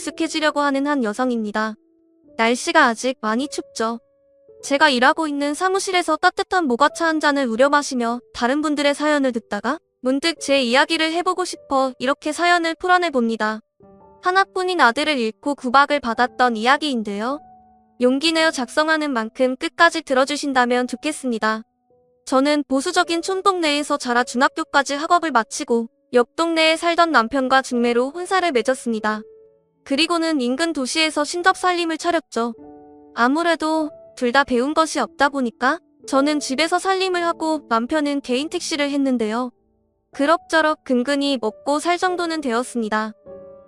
익숙해지려고 하는 한 여성입니다. 날씨가 아직 많이 춥죠. 제가 일하고 있는 사무실에서 따뜻한 모가차 한 잔을 우려 마시며 다른 분들의 사연을 듣다가 문득 제 이야기를 해보고 싶어 이렇게 사연을 풀어내봅니다. 하나뿐인 아들을 잃고 구박을 받았던 이야기인데요. 용기 내어 작성하는 만큼 끝까지 들어주신다면 좋겠습니다. 저는 보수적인 촌동네에서 자라 중학교까지 학업을 마치고 옆 동네에 살던 남편과 중매로 혼사를 맺었습니다. 그리고는 인근 도시에서 신접살림을 차렸죠. 아무래도 둘 다 배운 것이 없다 보니까 저는 집에서 살림을 하고 남편은 개인 택시를 했는데요. 그럭저럭 근근히 먹고 살 정도는 되었습니다.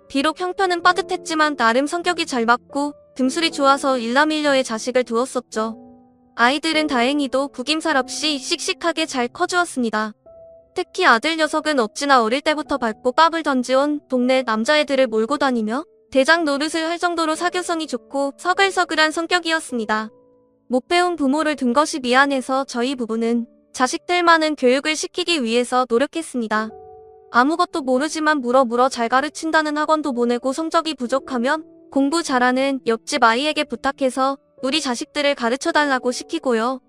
비록 형편은 빠듯했지만 나름 성격이 잘 맞고 등술이 좋아서 일남일녀의 자식을 두었었죠. 아이들은 다행히도 구김살 없이 씩씩하게 잘 커주었습니다. 특히 아들 녀석은 어찌나 어릴 때부터 밟고 깝을 던지온 동네 남자애들을 몰고 다니며 대장 노릇을 할 정도로 사교성이 좋고 서글서글한 성격이었습니다. 못 배운 부모를 둔 것이 미안해서 저희 부부는 자식들만은 교육을 시키기 위해서 노력했습니다. 아무것도 모르지만 물어 잘 가르친다는 학원도 보내고 성적이 부족하면 공부 잘하는 옆집 아이에게 부탁해서 우리 자식들을 가르쳐달라고 시키고요.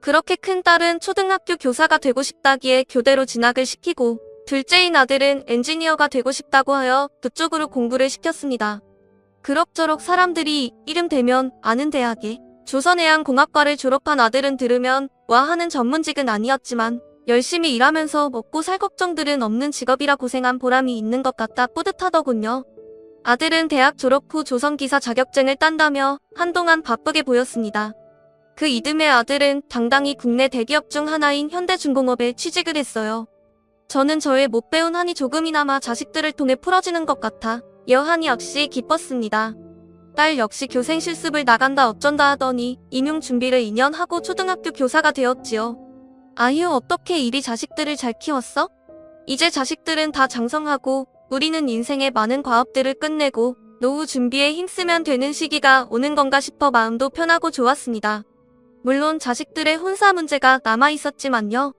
그렇게 큰 딸은 초등학교 교사가 되고 싶다기에 교대로 진학을 시키고 둘째인 아들은 엔지니어가 되고 싶다고 하여 그쪽으로 공부를 시켰습니다. 그럭저럭 사람들이 이름 대면 아는 대학에 조선해양공학과를 졸업한 아들은 들으면 와 하는 전문직은 아니었지만 열심히 일하면서 먹고 살 걱정들은 없는 직업이라 고생한 보람이 있는 것 같다 뿌듯하더군요. 아들은 대학 졸업 후 조선기사 자격증을 딴다며 한동안 바쁘게 보였습니다. 그 이듬해 아들은 당당히 국내 대기업 중 하나인 현대중공업에 취직을 했어요. 저는 저의 못 배운 한이 조금이나마 자식들을 통해 풀어지는 것 같아 여한이 역시 기뻤습니다. 딸 역시 교생 실습을 나간다 어쩐다 하더니 임용 준비를 2년 하고 초등학교 교사가 되었지요. 아휴 어떻게 이리 자식들을 잘 키웠어? 이제 자식들은 다 장성하고 우리는 인생의 많은 과업들을 끝내고 노후 준비에 힘쓰면 되는 시기가 오는 건가 싶어 마음도 편하고 좋았습니다. 물론 자식들의 혼사 문제가 남아있었지만요.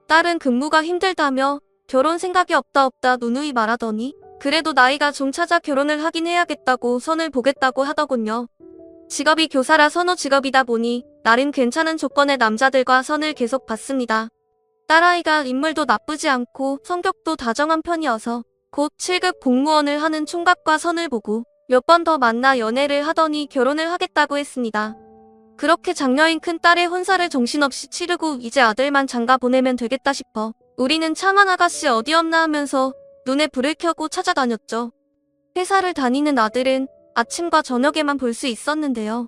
딸은 근무가 힘들다며 결혼 생각이 없다 누누이 말하더니 그래도 나이가 좀 차자 결혼을 하긴 해야겠다고 선을 보겠다고 하더군요. 직업이 교사라 선호 직업이다 보니 나름 괜찮은 조건의 남자들과 선을 계속 봤습니다. 딸아이가 인물도 나쁘지 않고 성격도 다정한 편이어서 곧 7급 공무원을 하는 총각과 선을 보고 몇 번 더 만나 연애를 하더니 결혼을 하겠다고 했습니다. 그렇게 장녀인 큰딸의 혼사를 정신없이 치르고 이제 아들만 장가 보내면 되겠다 싶어 우리는 차만 아가씨 어디 없나 하면서 눈에 불을 켜고 찾아다녔죠. 회사를 다니는 아들은 아침과 저녁에만 볼 수 있었는데요.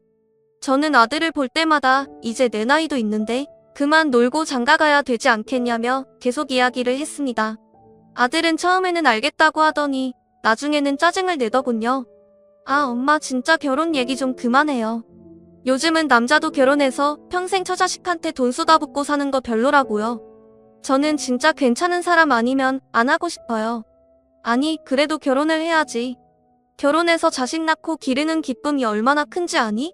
저는 아들을 볼 때마다 이제 내 나이도 있는데 그만 놀고 장가 가야 되지 않겠냐며 계속 이야기를 했습니다. 아들은 처음에는 알겠다고 하더니 나중에는 짜증을 내더군요. 아 엄마 진짜 결혼 얘기 좀 그만해요. 요즘은 남자도 결혼해서 평생 처자식한테 돈 쏟아붓고 사는 거 별로라고요. 저는 진짜 괜찮은 사람 아니면 안 하고 싶어요. 아니 그래도 결혼을 해야지. 결혼해서 자식 낳고 기르는 기쁨이 얼마나 큰지 아니?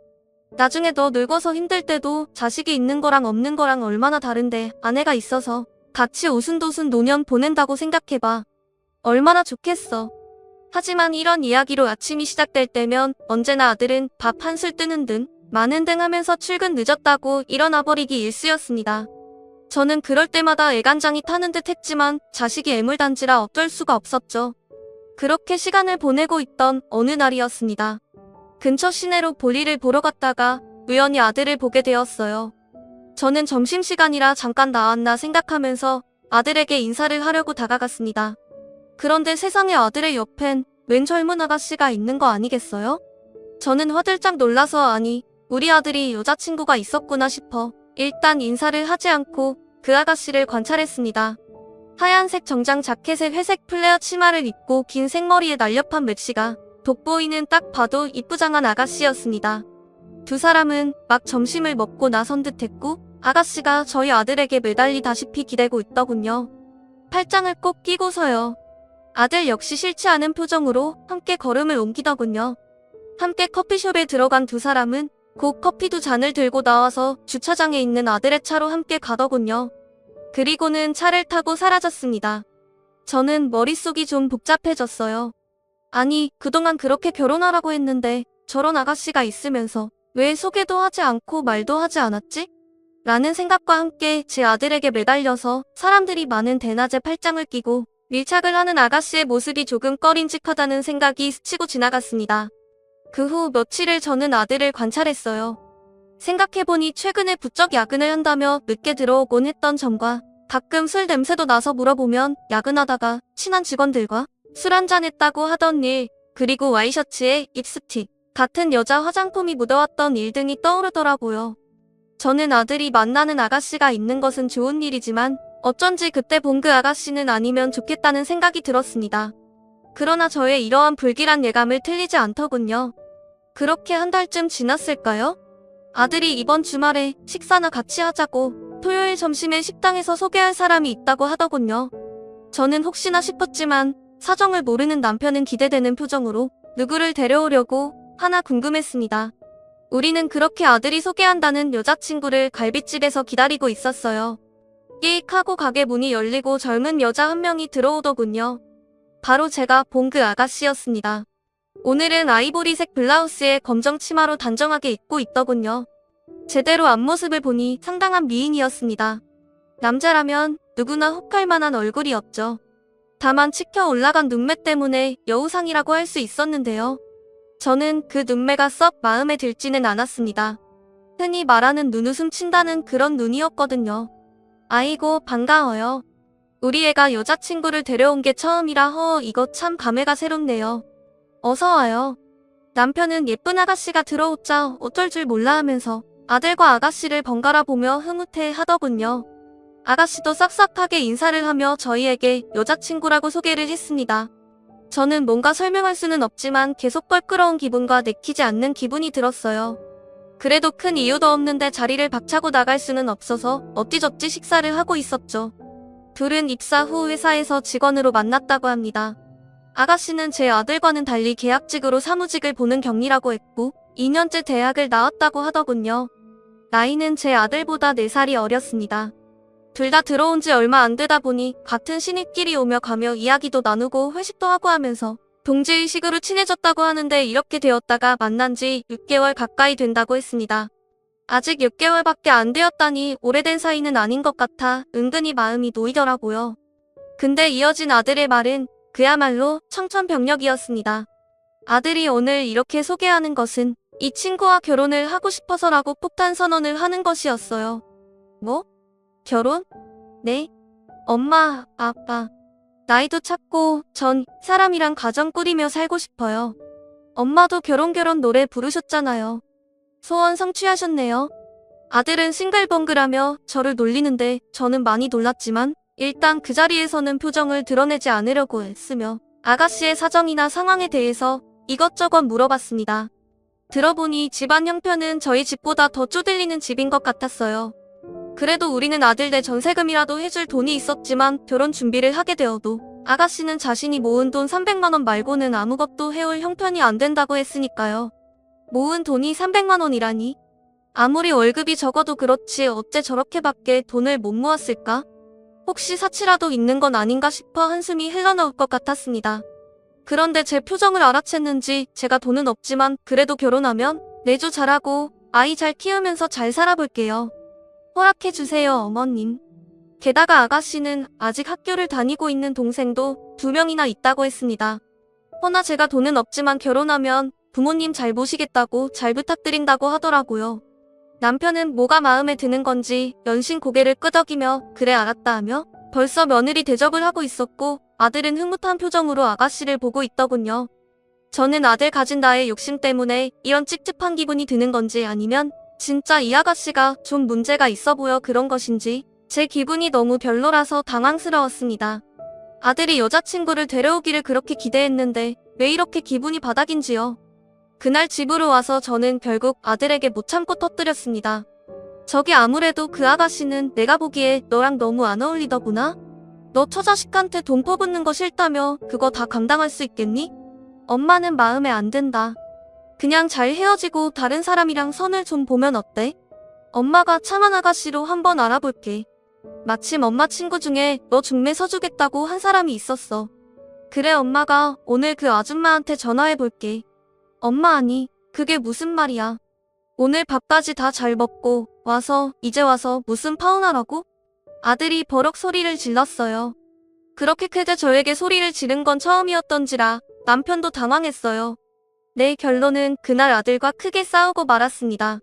나중에 너 늙어서 힘들 때도 자식이 있는 거랑 없는 거랑 얼마나 다른데 아내가 있어서 같이 오순도순 노년 보낸다고 생각해봐. 얼마나 좋겠어. 하지만 이런 이야기로 아침이 시작될 때면 언제나 아들은 밥 한술 뜨는 등 많은 등 하면서 출근 늦었다고 일어나 버리기 일쑤였습니다. 저는 그럴 때마다 애간장이 타는 듯 했지만 자식이 애물단지라 어쩔 수가 없었죠. 그렇게 시간을 보내고 있던 어느 날이었습니다. 근처 시내로 볼일을 보러 갔다가 우연히 아들을 보게 되었어요. 저는 점심시간이라 잠깐 나왔나 생각하면서 아들에게 인사를 하려고 다가갔습니다. 그런데 세상에 아들의 옆엔 웬 젊은 아가씨가 있는 거 아니겠어요? 저는 화들짝 놀라서 아니 우리 아들이 여자친구가 있었구나 싶어 일단 인사를 하지 않고 그 아가씨를 관찰했습니다. 하얀색 정장 자켓에 회색 플레어 치마를 입고 긴 생머리에 날렵한 맵시가 돋보이는 딱 봐도 이쁘장한 아가씨였습니다. 두 사람은 막 점심을 먹고 나선 듯 했고 아가씨가 저희 아들에게 매달리다시피 기대고 있더군요. 팔짱을 꼭 끼고서요. 아들 역시 싫지 않은 표정으로 함께 걸음을 옮기더군요. 함께 커피숍에 들어간 두 사람은 곧 커피 두 잔을 들고 나와서 주차장에 있는 아들의 차로 함께 가더군요. 그리고는 차를 타고 사라졌습니다. 저는 머릿속이 좀 복잡해졌어요. 아니, 그동안 그렇게 결혼하라고 했는데 저런 아가씨가 있으면서 왜 소개도 하지 않고 말도 하지 않았지? 라는 생각과 함께 제 아들에게 매달려서 사람들이 많은 대낮에 팔짱을 끼고 밀착을 하는 아가씨의 모습이 조금 꺼림직하다는 생각이 스치고 지나갔습니다. 그 후 며칠을 저는 아들을 관찰했어요. 생각해보니 최근에 부쩍 야근을 한다며 늦게 들어오곤 했던 점과 가끔 술 냄새도 나서 물어보면 야근하다가 친한 직원들과 술 한잔 했다고 하던 일, 그리고 와이셔츠에 립스틱, 같은 여자 화장품이 묻어왔던 일 등이 떠오르더라고요. 저는 아들이 만나는 아가씨가 있는 것은 좋은 일이지만 어쩐지 그때 본 그 아가씨는 아니면 좋겠다는 생각이 들었습니다. 그러나 저의 이러한 불길한 예감을 틀리지 않더군요. 그렇게 한 달쯤 지났을까요? 아들이 이번 주말에 식사나 같이 하자고 토요일 점심에 식당에서 소개할 사람이 있다고 하더군요. 저는 혹시나 싶었지만 사정을 모르는 남편은 기대되는 표정으로 누구를 데려오려고 하나 궁금했습니다. 우리는 그렇게 아들이 소개한다는 여자친구를 갈빗집에서 기다리고 있었어요. 끼익하고 가게 문이 열리고 젊은 여자 한 명이 들어오더군요. 바로 제가 본 그 아가씨였습니다. 오늘은 아이보리색 블라우스에 검정 치마로 단정하게 입고 있더군요. 제대로 앞모습을 보니 상당한 미인이었습니다. 남자라면 누구나 혹할 만한 얼굴이었죠. 다만 치켜 올라간 눈매 때문에 여우상이라고 할 수 있었는데요. 저는 그 눈매가 썩 마음에 들지는 않았습니다. 흔히 말하는 눈웃음 친다는 그런 눈이었거든요. 아이고 반가워요. 우리 애가 여자친구를 데려온 게 처음이라 이거 참 감회가 새롭네요. 어서 와요. 남편은 예쁜 아가씨가 들어오자 어쩔 줄 몰라 하면서 아들과 아가씨를 번갈아 보며 흐뭇해 하더군요. 아가씨도 싹싹하게 인사를 하며 저희에게 여자친구라고 소개를 했습니다. 저는 뭔가 설명할 수는 없지만 계속 껄끄러운 기분과 내키지 않는 기분이 들었어요. 그래도 큰 이유도 없는데 자리를 박차고 나갈 수는 없어서 어찌저찌 식사를 하고 있었죠. 둘은 입사 후 회사에서 직원으로 만났다고 합니다. 아가씨는 제 아들과는 달리 계약직으로 사무직을 보는 격리라고 했고 2년째 대학을 나왔다고 하더군요. 나이는 제 아들보다 4살이 어렸습니다. 둘 다 들어온 지 얼마 안 되다 보니 같은 신입끼리 오며 가며 이야기도 나누고 회식도 하고 하면서 동지의식으로 친해졌다고 하는데 이렇게 되었다가 만난 지 6개월 가까이 된다고 했습니다. 아직 6개월밖에 안 되었다니 오래된 사이는 아닌 것 같아 은근히 마음이 놓이더라고요. 근데 이어진 아들의 말은 그야말로 청천벽력이었습니다. 아들이 오늘 이렇게 소개하는 것은 이 친구와 결혼을 하고 싶어서라고 폭탄 선언을 하는 것이었어요. 뭐? 결혼? 네. 엄마, 아빠. 나이도 찼고 전 사람이랑 가정 꾸리며 살고 싶어요. 엄마도 결혼 노래 부르셨잖아요. 소원 성취하셨네요. 아들은 싱글벙글하며 저를 놀리는데 저는 많이 놀랐지만 일단 그 자리에서는 표정을 드러내지 않으려고 했으며 아가씨의 사정이나 상황에 대해서 이것저것 물어봤습니다. 들어보니 집안 형편은 저희 집보다 더 쪼들리는 집인 것 같았어요. 그래도 우리는 아들 내 전세금이라도 해줄 돈이 있었지만 결혼 준비를 하게 되어도 아가씨는 자신이 모은 돈 300만 원 말고는 아무것도 해올 형편이 안 된다고 했으니까요. 모은 돈이 300만 원이라니? 아무리 월급이 적어도 그렇지 어째 저렇게밖에 돈을 못 모았을까? 혹시 사치라도 있는 건 아닌가 싶어 한숨이 흘러나올 것 같았습니다. 그런데 제 표정을 알아챘는지 제가 돈은 없지만 그래도 결혼하면 내조 잘하고 아이 잘 키우면서 잘 살아볼게요. 허락해주세요, 어머님. 게다가 아가씨는 아직 학교를 다니고 있는 동생도 2명이나 있다고 했습니다. 허나 제가 돈은 없지만 결혼하면 부모님 잘 모시겠다고 잘 부탁드린다고 하더라고요. 남편은 뭐가 마음에 드는 건지 연신 고개를 끄덕이며 그래 알았다 하며 벌써 며느리 대접을 하고 있었고 아들은 흐뭇한 표정으로 아가씨를 보고 있더군요. 저는 아들 가진 나의 욕심 때문에 이런 찝찝한 기분이 드는 건지 아니면 진짜 이 아가씨가 좀 문제가 있어 보여 그런 것인지 제 기분이 너무 별로라서 당황스러웠습니다. 아들이 여자친구를 데려오기를 그렇게 기대했는데 왜 이렇게 기분이 바닥인지요. 그날 집으로 와서 저는 결국 아들에게 못 참고 터뜨렸습니다. 저기 아무래도 그 아가씨는 내가 보기에 너랑 너무 안 어울리더구나? 너 처자식한테 돈 퍼붓는 거 싫다며 그거 다 감당할 수 있겠니? 엄마는 마음에 안 든다. 그냥 잘 헤어지고 다른 사람이랑 선을 좀 보면 어때? 엄마가 참한 아가씨로 한번 알아볼게. 마침 엄마 친구 중에 너 중매 서주겠다고 한 사람이 있었어. 그래, 엄마가 오늘 그 아줌마한테 전화해 볼게. 엄마, 아니, 그게 무슨 말이야. 오늘 밥까지 다 잘 먹고 이제 와서 무슨 파혼하라고? 아들이 버럭 소리를 질렀어요. 그렇게 크게 저에게 소리를 지른 건 처음이었던지라 남편도 당황했어요. 내 결론은 그날 아들과 크게 싸우고 말았습니다.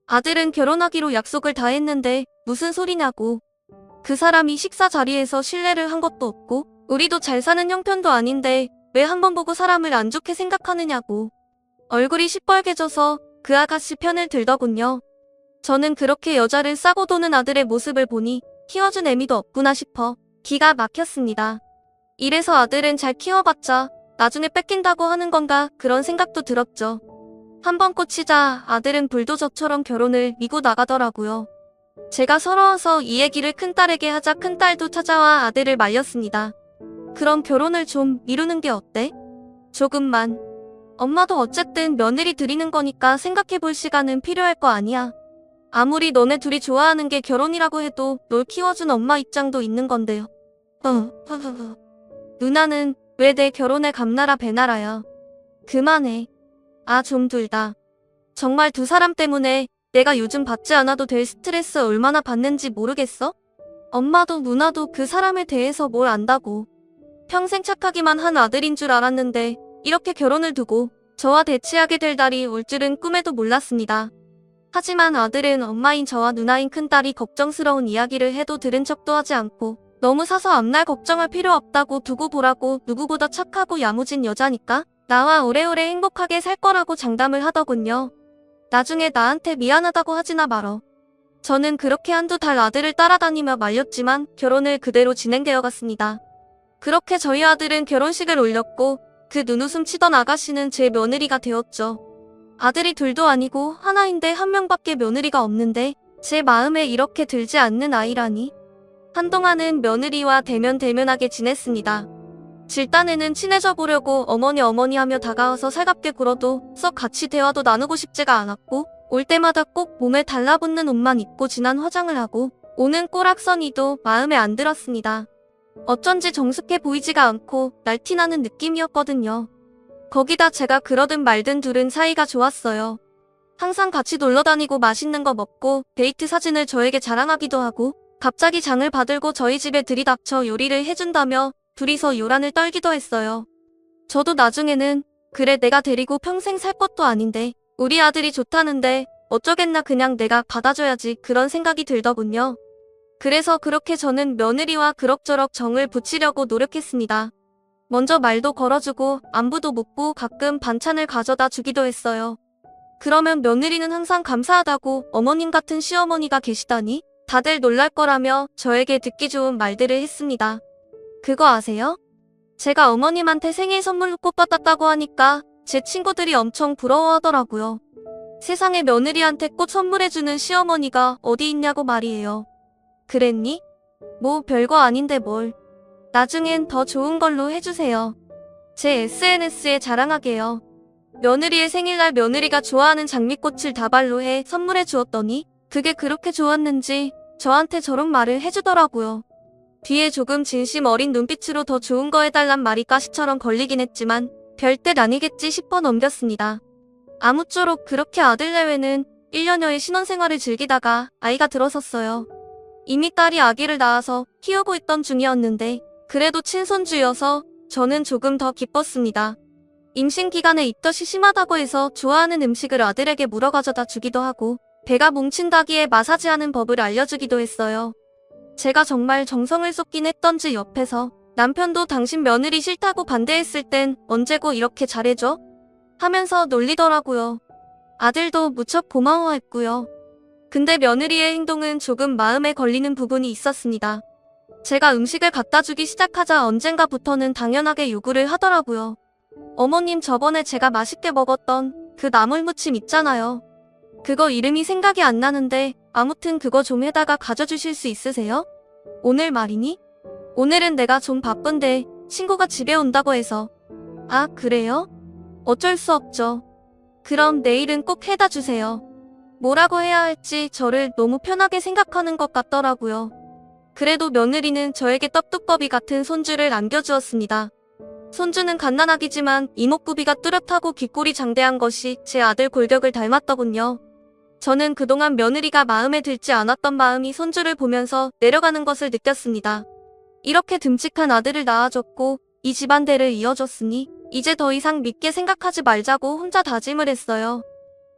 아들은 결혼하기로 약속을 다 했는데 무슨 소리냐고. 그 사람이 식사 자리에서 신뢰를 한 것도 없고 우리도 잘 사는 형편도 아닌데 왜 한 번 보고 사람을 안 좋게 생각하느냐고. 얼굴이 시뻘개져서 그 아가씨 편을 들더군요. 저는 그렇게 여자를 싸고 도는 아들의 모습을 보니 키워준 애미도 없구나 싶어 기가 막혔습니다. 이래서 아들은 잘 키워봤자 나중에 뺏긴다고 하는 건가 그런 생각도 들었죠. 한번 꽂히자 아들은 불도저처럼 결혼을 미고 나가더라고요. 제가 서러워서 이 얘기를 큰딸에게 하자 큰딸도 찾아와 아들을 말렸습니다. 그럼 결혼을 좀 미루는 게 어때? 조금만. 엄마도 어쨌든 며느리 드리는 거니까 생각해볼 시간은 필요할 거 아니야. 아무리 너네 둘이 좋아하는 게 결혼이라고 해도 널 키워준 엄마 입장도 있는 건데요. 누나는 왜 내 결혼에 감나라 배나라야. 그만해. 좀 둘 다. 정말 두 사람 때문에 내가 요즘 받지 않아도 될 스트레스 얼마나 받는지 모르겠어? 엄마도 누나도 그 사람에 대해서 뭘 안다고. 평생 착하기만 한 아들인 줄 알았는데 이렇게 결혼을 두고 저와 대치하게 될 날이 올 줄은 꿈에도 몰랐습니다. 하지만 아들은 엄마인 저와 누나인 큰딸이 걱정스러운 이야기를 해도 들은 척도 하지 않고 너무 사서 앞날 걱정할 필요 없다고 두고 보라고 누구보다 착하고 야무진 여자니까 나와 오래오래 행복하게 살 거라고 장담을 하더군요. 나중에 나한테 미안하다고 하지나 말어. 저는 그렇게 한두 달 아들을 따라다니며 말렸지만 결혼을 그대로 진행되어 갔습니다. 그렇게 저희 아들은 결혼식을 올렸고 그 눈웃음 치던 아가씨는 제 며느리가 되었죠. 아들이 둘도 아니고 하나인데 한 명밖에 며느리가 없는데 제 마음에 이렇게 들지 않는 아이라니. 한동안은 며느리와 대면대면하게 지냈습니다. 질단에는 친해져 보려고 어머니 하며 다가와서 살갑게 굴어도 썩 같이 대화도 나누고 싶지가 않았고 올 때마다 꼭 몸에 달라붙는 옷만 입고 진한 화장을 하고 오는 꼬락서니도 마음에 안 들었습니다. 어쩐지 정숙해 보이지가 않고 날티나는 느낌이었거든요. 거기다 제가 그러든 말든 둘은 사이가 좋았어요. 항상 같이 놀러다니고 맛있는 거 먹고 데이트 사진을 저에게 자랑하기도 하고 갑자기 장을 받들고 저희 집에 들이닥쳐 요리를 해준다며 둘이서 요란을 떨기도 했어요. 저도 나중에는 그래 내가 데리고 평생 살 것도 아닌데 우리 아들이 좋다는데 어쩌겠나 그냥 내가 받아줘야지 그런 생각이 들더군요. 그래서 그렇게 저는 며느리와 그럭저럭 정을 붙이려고 노력했습니다. 먼저 말도 걸어주고 안부도 묻고 가끔 반찬을 가져다 주기도 했어요. 그러면 며느리는 항상 감사하다고 어머님 같은 시어머니가 계시다니 다들 놀랄 거라며 저에게 듣기 좋은 말들을 했습니다. 그거 아세요? 제가 어머님한테 생일 선물로 꽃 받았다고 하니까 제 친구들이 엄청 부러워하더라고요. 세상에 며느리한테 꽃 선물해주는 시어머니가 어디 있냐고 말이에요. 그랬니? 뭐 별거 아닌데 뭘. 나중엔 더 좋은 걸로 해주세요. 제 SNS에 자랑하게요. 며느리의 생일날 며느리가 좋아하는 장미꽃을 다발로 해 선물해 주었더니 그게 그렇게 좋았는지 저한테 저런 말을 해주더라고요. 뒤에 조금 진심 어린 눈빛으로 더 좋은 거 해달란 말이 가시처럼 걸리긴 했지만 별뜻 아니겠지 싶어 넘겼습니다. 아무쪼록 그렇게 아들 내외는 1년여의 신혼생활을 즐기다가 아이가 들어섰어요. 이미 딸이 아기를 낳아서 키우고 있던 중이었는데 그래도 친손주여서 저는 조금 더 기뻤습니다. 임신 기간에 입덧이 심하다고 해서 좋아하는 음식을 아들에게 물어 가져다 주기도 하고 배가 뭉친다기에 마사지하는 법을 알려주기도 했어요. 제가 정말 정성을 쏟긴 했던지 옆에서 남편도 당신 며느리 싫다고 반대했을 땐 언제고 이렇게 잘해줘? 하면서 놀리더라고요. 아들도 무척 고마워했고요. 근데 며느리의 행동은 조금 마음에 걸리는 부분이 있었습니다. 제가 음식을 갖다 주기 시작하자 언젠가부터는 당연하게 요구를 하더라고요. 어머님 저번에 제가 맛있게 먹었던 그 나물무침 있잖아요. 그거 이름이 생각이 안 나는데 아무튼 그거 좀 해다가 가져주실 수 있으세요? 오늘 말이니? 오늘은 내가 좀 바쁜데 친구가 집에 온다고 해서. 아, 그래요? 어쩔 수 없죠. 그럼 내일은 꼭 해다 주세요. 뭐라고 해야 할지 저를 너무 편하게 생각하는 것 같더라고요. 그래도 며느리는 저에게 떡두꺼비 같은 손주를 안겨주었습니다. 손주는 갓난아기지만 이목구비가 뚜렷하고 귓골이 장대한 것이 제 아들 골격을 닮았더군요. 저는 그동안 며느리가 마음에 들지 않았던 마음이 손주를 보면서 내려가는 것을 느꼈습니다. 이렇게 듬직한 아들을 낳아줬고 이 집안대를 이어줬으니 이제 더 이상 믿게 생각하지 말자고 혼자 다짐을 했어요.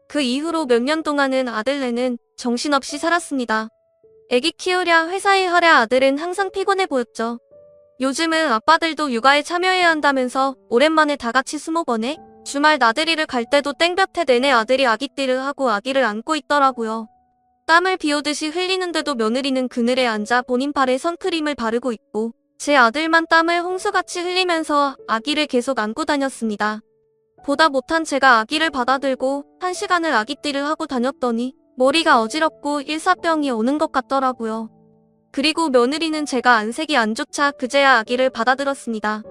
그 이후로 몇 년 동안은 아들네는 정신없이 살았습니다. 애기 키우랴 회사에 하랴 아들은 항상 피곤해 보였죠. 요즘은 아빠들도 육아에 참여해야 한다면서 오랜만에 다 같이 수목원에 주말 나들이를 갈 때도 땡볕에 내내 아들이 아기띠를 하고 아기를 안고 있더라고요. 땀을 비오듯이 흘리는데도 며느리는 그늘에 앉아 본인 팔에 선크림을 바르고 있고 제 아들만 땀을 홍수같이 흘리면서 아기를 계속 안고 다녔습니다. 보다 못한 제가 아기를 받아들고 1시간을 아기띠를 하고 다녔더니 머리가 어지럽고 일사병이 오는 것 같더라고요. 그리고 며느리는 제가 안색이 안 좋자 그제야 아기를 받아들었습니다.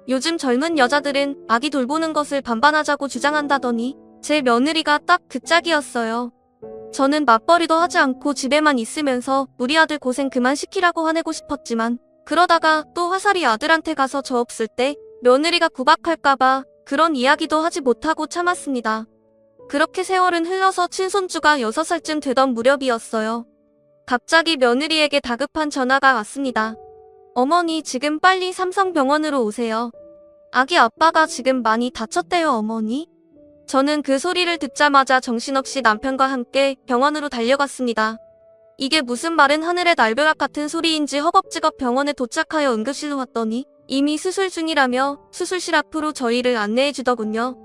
요즘 젊은 여자들은 아기 돌보는 것을 반반하자고 주장한다더니 제 며느리가 딱 그 짝이었어요. 저는 맞벌이도 하지 않고 집에만 있으면서 우리 아들 고생 그만 시키라고 화내고 싶었지만 그러다가 또 화살이 아들한테 가서 저 없을 때 며느리가 구박할까봐 그런 이야기도 하지 못하고 참았습니다. 그렇게 세월은 흘러서 친손주가 6살쯤 되던 무렵이었어요. 갑자기 며느리에게 다급한 전화가 왔습니다. 어머니 지금 빨리 삼성병원으로 오세요. 아기 아빠가 지금 많이 다쳤대요 어머니. 저는 그 소리를 듣자마자 정신없이 남편과 함께 병원으로 달려갔습니다. 이게 무슨 마른 하늘의 날벼락 같은 소리인지 허겁지겁 병원에 도착하여 응급실로 왔더니 이미 수술 중이라며 수술실 앞으로 저희를 안내해 주더군요.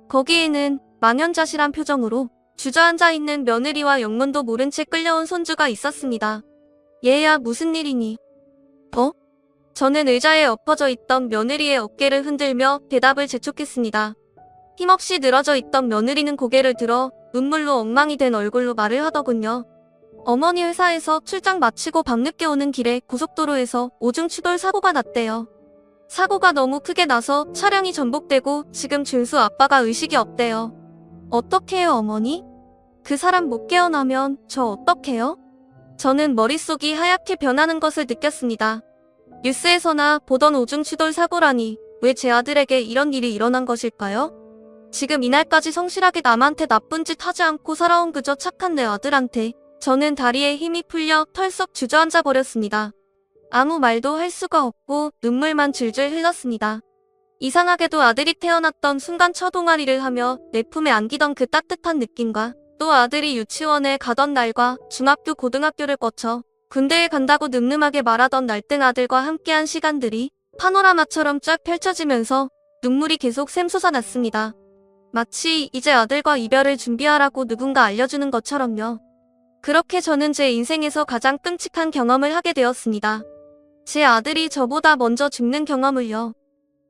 거기에는 망연자실한 표정으로 주저앉아 있는 며느리와 영문도 모른 채 끌려온 손주가 있었습니다. 얘야 무슨 일이니? 저는 의자에 엎어져 있던 며느리의 어깨를 흔들며 대답을 재촉했습니다. 힘없이 늘어져 있던 며느리는 고개를 들어 눈물로 엉망이 된 얼굴로 말을 하더군요. 어머니 회사에서 출장 마치고 밤늦게 오는 길에 고속도로에서 오중추돌 사고가 났대요. 사고가 너무 크게 나서 차량이 전복되고 지금 준수 아빠가 의식이 없대요. 어떡해요 어머니? 그 사람 못 깨어나면 저 어떡해요? 저는 머릿속이 하얗게 변하는 것을 느꼈습니다. 뉴스에서나 보던 오중추돌 사고라니 왜 제 아들에게 이런 일이 일어난 것일까요? 지금 이날까지 성실하게 남한테 나쁜 짓 하지 않고 살아온 그저 착한 내 아들한테 저는 다리에 힘이 풀려 털썩 주저앉아 버렸습니다. 아무 말도 할 수가 없고 눈물만 줄줄 흘렀습니다. 이상하게도 아들이 태어났던 순간 첫동아리를 하며 내 품에 안기던 그 따뜻한 느낌과 또 아들이 유치원에 가던 날과 중학교 고등학교를 거쳐 군대에 간다고 늠름하게 말하던 날등 아들과 함께한 시간들이 파노라마처럼 쫙 펼쳐지면서 눈물이 계속 샘솟아났습니다. 마치 이제 아들과 이별을 준비하라고 누군가 알려주는 것처럼요. 그렇게 저는 제 인생에서 가장 끔찍한 경험을 하게 되었습니다. 제 아들이 저보다 먼저 죽는 경험을요.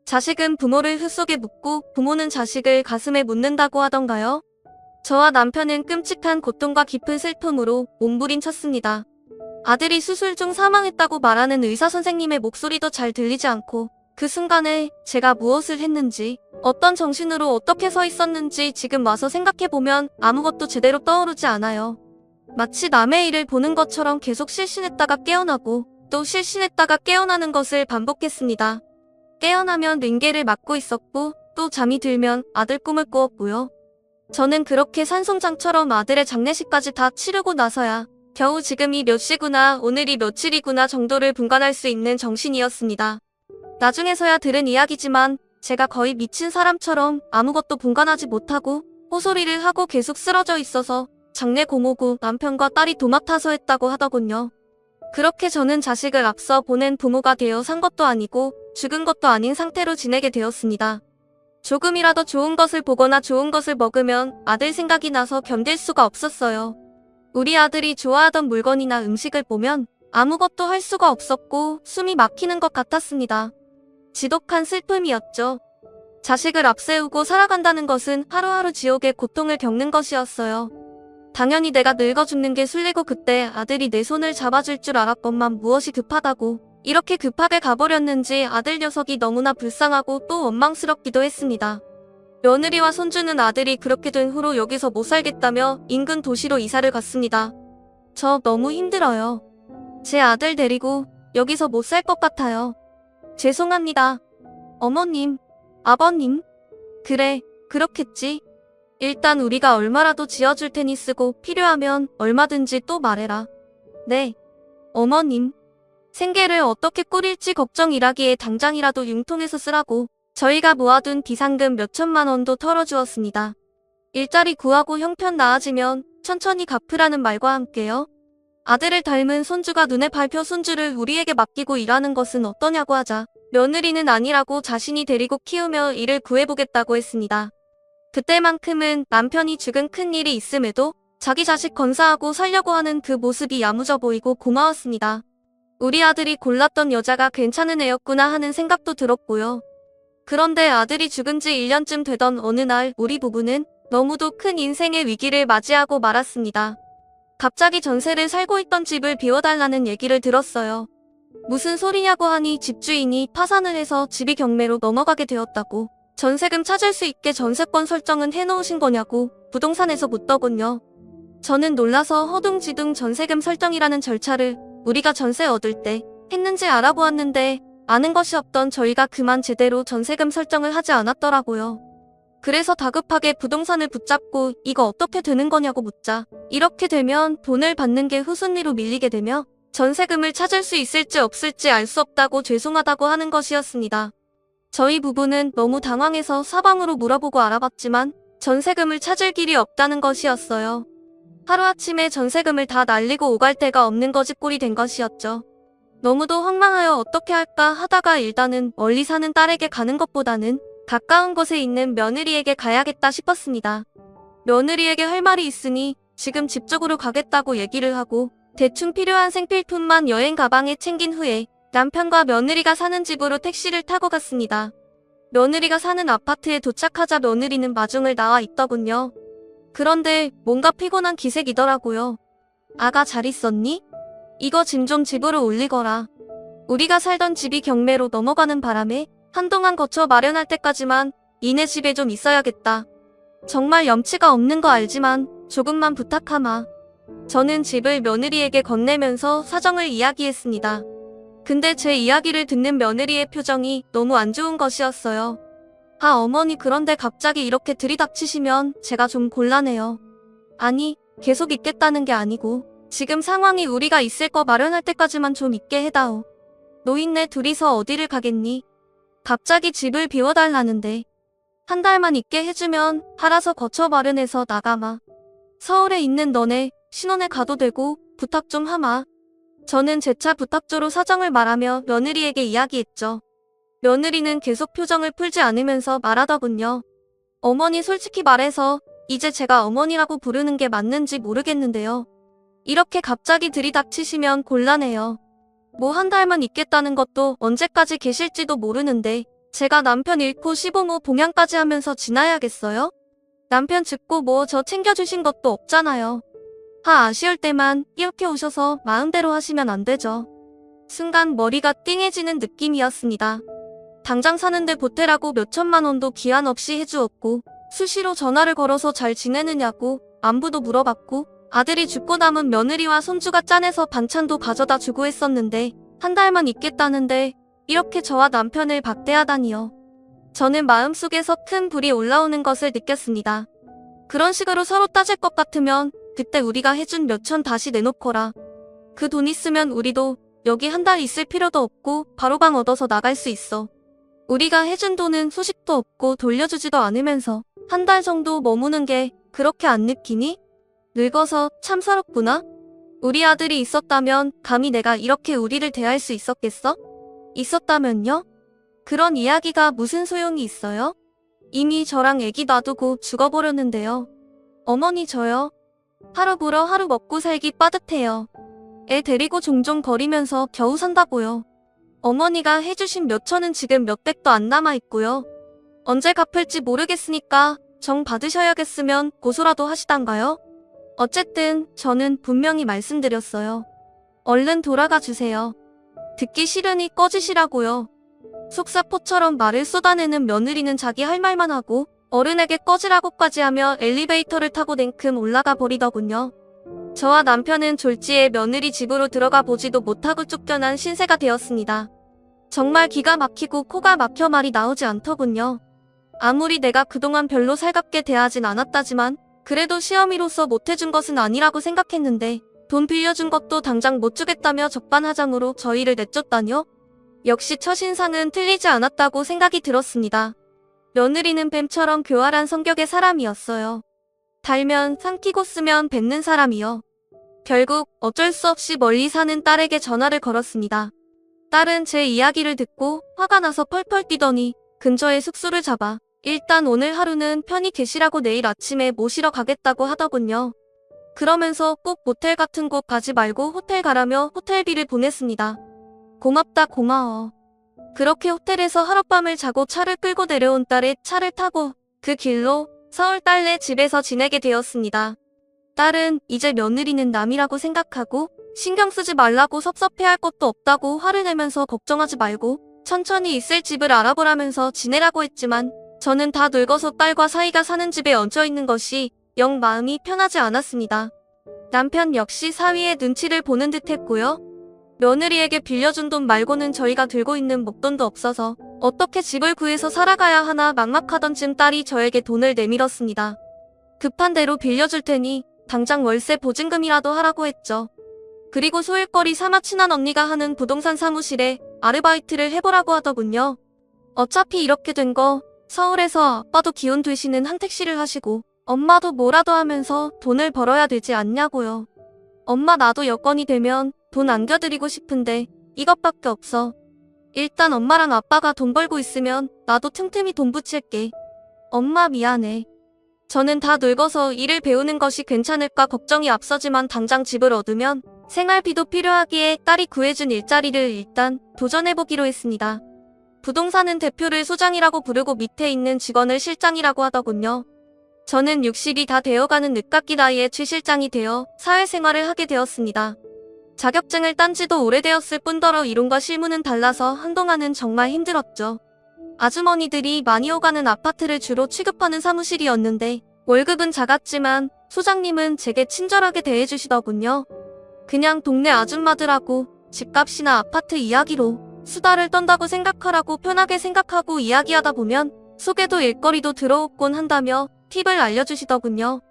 자식은 부모를 흙속에 묻고 부모는 자식을 가슴에 묻는다고 하던가요? 저와 남편은 끔찍한 고통과 깊은 슬픔으로 몸부림쳤습니다. 아들이 수술 중 사망했다고 말하는 의사 선생님의 목소리도 잘 들리지 않고 그 순간에 제가 무엇을 했는지 어떤 정신으로 어떻게 서 있었는지 지금 와서 생각해보면 아무것도 제대로 떠오르지 않아요. 마치 남의 일을 보는 것처럼 계속 실신했다가 깨어나고 또 실신했다가 깨어나는 것을 반복했습니다. 깨어나면 링게를 맞고 있었고 또 잠이 들면 아들 꿈을 꾸었고요. 저는 그렇게 산송장처럼 아들의 장례식까지 다 치르고 나서야 겨우 지금이 몇 시구나 오늘이 며칠이구나 정도를 분간할 수 있는 정신이었습니다. 나중에서야 들은 이야기지만 제가 거의 미친 사람처럼 아무것도 분간하지 못하고 호소리를 하고 계속 쓰러져 있어서 장례 고모고 남편과 딸이 도맡아서 했다고 하더군요. 그렇게 저는 자식을 앞서 보낸 부모가 되어 산 것도 아니고 죽은 것도 아닌 상태로 지내게 되었습니다. 조금이라도 좋은 것을 보거나 좋은 것을 먹으면 아들 생각이 나서 견딜 수가 없었어요. 우리 아들이 좋아하던 물건이나 음식을 보면 아무것도 할 수가 없었고 숨이 막히는 것 같았습니다. 지독한 슬픔이었죠. 자식을 앞세우고 살아간다는 것은 하루하루 지옥의 고통을 겪는 것이었어요. 당연히 내가 늙어 죽는 게 술리고 그때 아들이 내 손을 잡아줄 줄 알았건만 무엇이 급하다고 이렇게 급하게 가버렸는지 아들 녀석이 너무나 불쌍하고 또 원망스럽기도 했습니다. 며느리와 손주는 아들이 그렇게 된 후로 여기서 못 살겠다며 인근 도시로 이사를 갔습니다. 저 너무 힘들어요. 제 아들 데리고 여기서 못 살 것 같아요. 죄송합니다. 어머님, 아버님. 그래, 그렇겠지. 일단 우리가 얼마라도 지어줄 테니 쓰고 필요하면 얼마든지 또 말해라. 네, 어머님. 생계를 어떻게 꾸릴지 걱정이라기에 당장이라도 융통해서 쓰라고 저희가 모아둔 비상금 몇천만 원도 털어주었습니다. 일자리 구하고 형편 나아지면 천천히 갚으라는 말과 함께요. 아들을 닮은 손주가 눈에 밟혀 손주를 우리에게 맡기고 일하는 것은 어떠냐고 하자 며느리는 아니라고 자신이 데리고 키우며 일을 구해보겠다고 했습니다. 그때만큼은 남편이 죽은 큰일이 있음에도 자기 자식 건사하고 살려고 하는 그 모습이 야무져 보이고 고마웠습니다. 우리 아들이 골랐던 여자가 괜찮은 애였구나 하는 생각도 들었고요. 그런데 아들이 죽은 지 1년쯤 되던 어느 날 우리 부부는 너무도 큰 인생의 위기를 맞이하고 말았습니다. 갑자기 전세를 살고 있던 집을 비워달라는 얘기를 들었어요. 무슨 소리냐고 하니 집주인이 파산을 해서 집이 경매로 넘어가게 되었다고 전세금 찾을 수 있게 전세권 설정은 해놓으신 거냐고 부동산에서 묻더군요. 저는 놀라서 허둥지둥 전세금 설정이라는 절차를 우리가 전세 얻을 때 했는지 알아보았는데 아는 것이 없던 저희가 그만 제대로 전세금 설정을 하지 않았더라고요. 그래서 다급하게 부동산을 붙잡고 이거 어떻게 되는 거냐고 묻자 이렇게 되면 돈을 받는 게 후순위로 밀리게 되며 전세금을 찾을 수 있을지 없을지 알 수 없다고 죄송하다고 하는 것이었습니다. 저희 부부는 너무 당황해서 사방으로 물어보고 알아봤지만 전세금을 찾을 길이 없다는 것이었어요. 하루아침에 전세금을 다 날리고 오갈 데가 없는 거지 꼴이 된 것이었죠. 너무도 황망하여 어떻게 할까 하다가 일단은 멀리 사는 딸에게 가는 것보다는 가까운 곳에 있는 며느리에게 가야겠다 싶었습니다. 며느리에게 할 말이 있으니 지금 집 쪽으로 가겠다고 얘기를 하고 대충 필요한 생필품만 여행 가방에 챙긴 후에 남편과 며느리가 사는 집으로 택시를 타고 갔습니다. 며느리가 사는 아파트에 도착하자 며느리는 마중을 나와 있더군요. 그런데 뭔가 피곤한 기색이더라고요. 아가 잘 있었니? 이거 짐 좀 집으로 올리거라. 우리가 살던 집이 경매로 넘어가는 바람에 한동안 거쳐 마련할 때까지만 니네 집에 좀 있어야겠다. 정말 염치가 없는 거 알지만 조금만 부탁하마. 저는 집을 며느리에게 건네면서 사정을 이야기했습니다. 근데 제 이야기를 듣는 며느리의 표정이 너무 안 좋은 것이었어요. 아 어머니 그런데 갑자기 이렇게 들이닥치시면 제가 좀 곤란해요. 아니 계속 있겠다는 게 아니고 지금 상황이 우리가 있을 거 마련할 때까지만 좀 있게 해다오. 노인네 둘이서 어디를 가겠니? 갑자기 집을 비워달라는데 한 달만 있게 해주면 팔아서 거처 마련해서 나가마. 서울에 있는 너네 신혼에 가도 되고 부탁 좀 하마. 저는 재차 부탁조로 사정을 말하며 며느리에게 이야기했죠. 며느리는 계속 표정을 풀지 않으면서 말하더군요. 어머니 솔직히 말해서 이제 제가 어머니라고 부르는 게 맞는지 모르겠는데요. 이렇게 갑자기 들이닥치시면 곤란해요. 뭐 한 달만 있겠다는 것도 언제까지 계실지도 모르는데 제가 남편 잃고 시부모 봉양까지 하면서 지나야겠어요? 남편 죽고 뭐 저 챙겨주신 것도 없잖아요. 아쉬울 때만 이렇게 오셔서 마음대로 하시면 안 되죠. 순간 머리가 띵해지는 느낌이었습니다. 당장 사는데 보태라고 몇천만 원도 기한 없이 해주었고 수시로 전화를 걸어서 잘 지내느냐고 안부도 물어봤고 아들이 죽고 남은 며느리와 손주가 짠해서 반찬도 가져다 주고 했었는데 한 달만 있겠다는데 이렇게 저와 남편을 박대하다니요. 저는 마음속에서 큰 불이 올라오는 것을 느꼈습니다. 그런 식으로 서로 따질 것 같으면 그때 우리가 해준 몇천 다시 내놓거라. 그 돈 있으면 우리도 여기 한 달 있을 필요도 없고 바로 방 얻어서 나갈 수 있어. 우리가 해준 돈은 소식도 없고 돌려주지도 않으면서 한 달 정도 머무는 게 그렇게 안 느끼니? 늙어서 참 서럽구나. 우리 아들이 있었다면 감히 내가 이렇게 우리를 대할 수 있었겠어? 있었다면요? 그런 이야기가 무슨 소용이 있어요? 이미 저랑 애기 놔두고 죽어버렸는데요. 어머니 저요. 하루 벌어 하루 먹고 살기 빠듯해요. 애 데리고 종종 거리면서 겨우 산다고요. 어머니가 해주신 몇천은 지금 몇백도 안 남아있고요. 언제 갚을지 모르겠으니까 정 받으셔야겠으면 고소라도 하시단가요? 어쨌든 저는 분명히 말씀드렸어요. 얼른 돌아가 주세요. 듣기 싫으니 꺼지시라고요. 속사포처럼 말을 쏟아내는 며느리는 자기 할 말만 하고 어른에게 꺼지라고까지 하며 엘리베이터를 타고 냉큼 올라가 버리더군요. 저와 남편은 졸지에 며느리 집으로 들어가 보지도 못하고 쫓겨난 신세가 되었습니다. 정말 기가 막히고 코가 막혀 말이 나오지 않더군요. 아무리 내가 그동안 별로 살갑게 대하진 않았다지만 그래도 시어미로서 못해준 것은 아니라고 생각했는데 돈 빌려준 것도 당장 못 주겠다며 적반하장으로 저희를 내쫓다뇨? 역시 첫인상은 틀리지 않았다고 생각이 들었습니다. 며느리는 뱀처럼 교활한 성격의 사람이었어요. 달면 삼키고 쓰면 뱉는 사람이요. 결국 어쩔 수 없이 멀리 사는 딸에게 전화를 걸었습니다. 딸은 제 이야기를 듣고 화가 나서 펄펄 뛰더니 근처에 숙소를 잡아 일단 오늘 하루는 편히 계시라고 내일 아침에 모시러 가겠다고 하더군요. 그러면서 꼭 모텔 같은 곳 가지 말고 호텔 가라며 호텔비를 보냈습니다. 고맙다 고마워. 그렇게 호텔에서 하룻밤을 자고 차를 끌고 내려온 딸의 차를 타고 그 길로 서울 딸네 집에서 지내게 되었습니다. 딸은 이제 며느리는 남이라고 생각하고 신경 쓰지 말라고 섭섭해할 것도 없다고 화를 내면서 걱정하지 말고 천천히 있을 집을 알아보라면서 지내라고 했지만 저는 다 늙어서 딸과 사이가 사는 집에 얹혀있는 것이 영 마음이 편하지 않았습니다. 남편 역시 사위의 눈치를 보는 듯 했고요. 며느리에게 빌려준 돈 말고는 저희가 들고 있는 목돈도 없어서 어떻게 집을 구해서 살아가야 하나 막막하던 쯤 딸이 저에게 돈을 내밀었습니다. 급한 대로 빌려줄 테니 당장 월세 보증금이라도 하라고 했죠. 그리고 소일거리 삼아 친한 언니가 하는 부동산 사무실에 아르바이트를 해보라고 하더군요. 어차피 이렇게 된 거 서울에서 아빠도 기혼 되시는 한 택시를 하시고 엄마도 뭐라도 하면서 돈을 벌어야 되지 않냐고요. 엄마 나도 여건이 되면 돈 안겨드리고 싶은데 이것밖에 없어. 일단 엄마랑 아빠가 돈 벌고 있으면 나도 틈틈이 돈 붙일게. 엄마 미안해. 저는 다 늙어서 일을 배우는 것이 괜찮을까 걱정이 앞서지만 당장 집을 얻으면 생활비도 필요하기에 딸이 구해준 일자리를 일단 도전해보기로 했습니다. 부동산은 대표를 소장이라고 부르고 밑에 있는 직원을 실장이라고 하더군요. 저는 60이 다 되어가는 늦깎이 나이에 최 실장이 되어 사회생활을 하게 되었습니다. 자격증을 딴 지도 오래되었을 뿐더러 이론과 실무는 달라서 한동안은 정말 힘들었죠. 아주머니들이 많이 오가는 아파트를 주로 취급하는 사무실이었는데 월급은 작았지만 소장님은 제게 친절하게 대해주시더군요. 그냥 동네 아줌마들하고 집값이나 아파트 이야기로 수다를 떤다고 생각하라고 편하게 생각하고 이야기하다 보면 속에도 일거리도 들어오곤 한다며 팁을 알려주시더군요.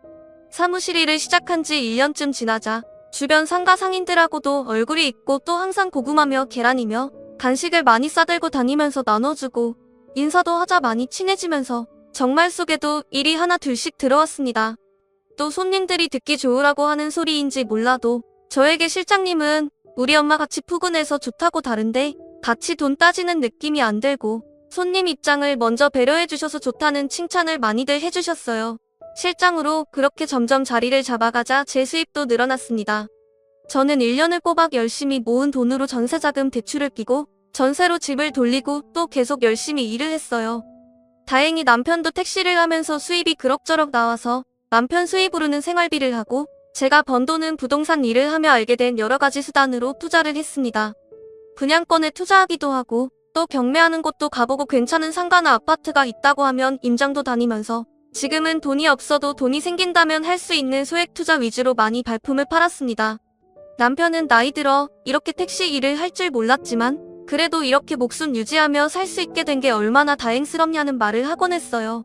사무실 일을 시작한 지 1년쯤 지나자 주변 상가 상인들하고도 얼굴이 있고 또 항상 고구마며 계란이며 간식을 많이 싸들고 다니면서 나눠주고 인사도 하자 많이 친해지면서 정말 속에도 일이 하나 둘씩 들어왔습니다. 또 손님들이 듣기 좋으라고 하는 소리인지 몰라도 저에게 실장님은 우리 엄마 같이 푸근해서 좋다고 다른데 같이 돈 따지는 느낌이 안 들고 손님 입장을 먼저 배려해 주셔서 좋다는 칭찬을 많이들 해주셨어요. 실장으로 그렇게 점점 자리를 잡아가자 제 수입도 늘어났습니다. 저는 1년을 꼬박 열심히 모은 돈으로 전세자금 대출을 끼고 전세로 집을 돌리고 또 계속 열심히 일을 했어요. 다행히 남편도 택시를 하면서 수입이 그럭저럭 나와서 남편 수입으로는 생활비를 하고 제가 번 돈은 부동산 일을 하며 알게 된 여러 가지 수단으로 투자를 했습니다. 분양권에 투자하기도 하고 또 경매하는 곳도 가보고 괜찮은 상가나 아파트가 있다고 하면 임장도 다니면서 지금은 돈이 없어도 돈이 생긴다면 할 수 있는 소액 투자 위주로 많이 발품을 팔았습니다. 남편은 나이 들어 이렇게 택시 일을 할 줄 몰랐지만 그래도 이렇게 목숨 유지하며 살 수 있게 된 게 얼마나 다행스럽냐는 말을 하곤 했어요.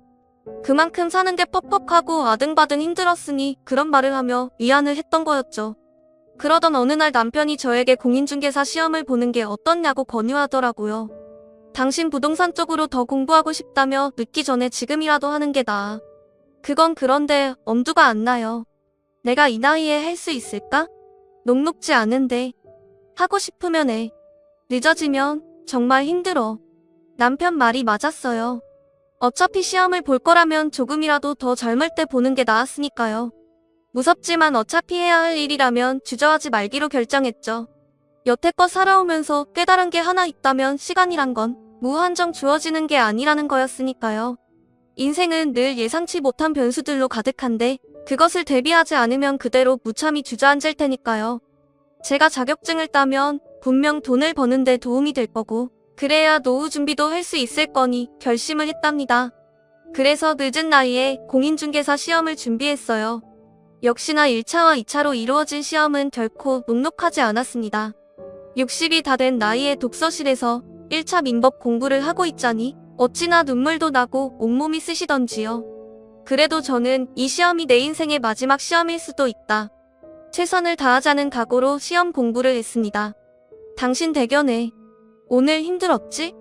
그만큼 사는 게 퍽퍽하고 아등바등 힘들었으니 그런 말을 하며 위안을 했던 거였죠. 그러던 어느 날 남편이 저에게 공인중개사 시험을 보는 게 어떻냐고 권유하더라고요. 당신 부동산 쪽으로 더 공부하고 싶다며 늦기 전에 지금이라도 하는 게 나아. 그건 그런데 엄두가 안 나요. 내가 이 나이에 할 수 있을까? 녹록지 않은데. 하고 싶으면 해. 늦어지면 정말 힘들어. 남편 말이 맞았어요. 어차피 시험을 볼 거라면 조금이라도 더 젊을 때 보는 게 나았으니까요. 무섭지만 어차피 해야 할 일이라면 주저하지 말기로 결정했죠. 여태껏 살아오면서 깨달은 게 하나 있다면 시간이란 건 무한정 주어지는 게 아니라는 거였으니까요. 인생은 늘 예상치 못한 변수들로 가득한데 그것을 대비하지 않으면 그대로 무참히 주저앉을 테니까요. 제가 자격증을 따면 분명 돈을 버는데 도움이 될 거고 그래야 노후 준비도 할 수 있을 거니 결심을 했답니다. 그래서 늦은 나이에 공인중개사 시험을 준비했어요. 역시나 1차와 2차로 이루어진 시험은 결코 녹록하지 않았습니다. 60이 다 된 나이에 독서실에서 1차 민법 공부를 하고 있자니 어찌나 눈물도 나고 온몸이 쓰시던지요. 그래도 저는 이 시험이 내 인생의 마지막 시험일 수도 있다. 최선을 다하자는 각오로 시험 공부를 했습니다. 당신 대견해. 오늘 힘들었지?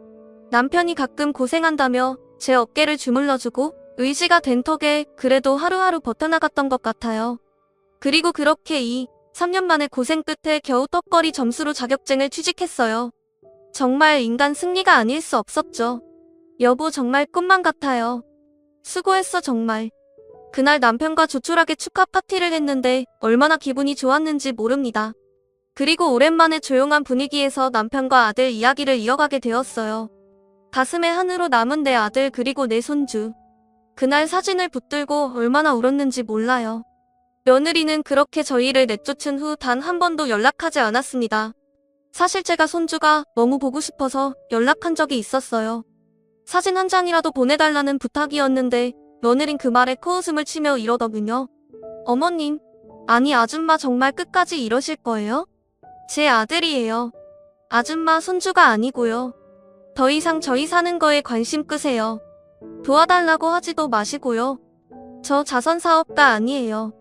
남편이 가끔 고생한다며 제 어깨를 주물러주고 의지가 된 덕에 그래도 하루하루 버텨나갔던 것 같아요. 그리고 그렇게 3년 만에 고생 끝에 겨우 턱걸이 점수로 자격증을 취직했어요. 정말 인간 승리가 아닐 수 없었죠. 여보 정말 꿈만 같아요. 수고했어 정말. 그날 남편과 조촐하게 축하 파티를 했는데 얼마나 기분이 좋았는지 모릅니다. 그리고 오랜만에 조용한 분위기에서 남편과 아들 이야기를 이어가게 되었어요. 가슴에 한으로 남은 내 아들 그리고 내 손주. 그날 사진을 붙들고 얼마나 울었는지 몰라요. 며느리는 그렇게 저희를 내쫓은 후 단 한 번도 연락하지 않았습니다. 사실 제가 손주가 너무 보고 싶어서 연락한 적이 있었어요. 사진 한 장이라도 보내달라는 부탁이었는데 며느린 그 말에 코웃음을 치며 이러더군요. 어머님, 아니 아줌마 정말 끝까지 이러실 거예요? 제 아들이에요. 아줌마 손주가 아니고요. 더 이상 저희 사는 거에 관심 끄세요. 도와달라고 하지도 마시고요. 저 자선사업가 아니에요.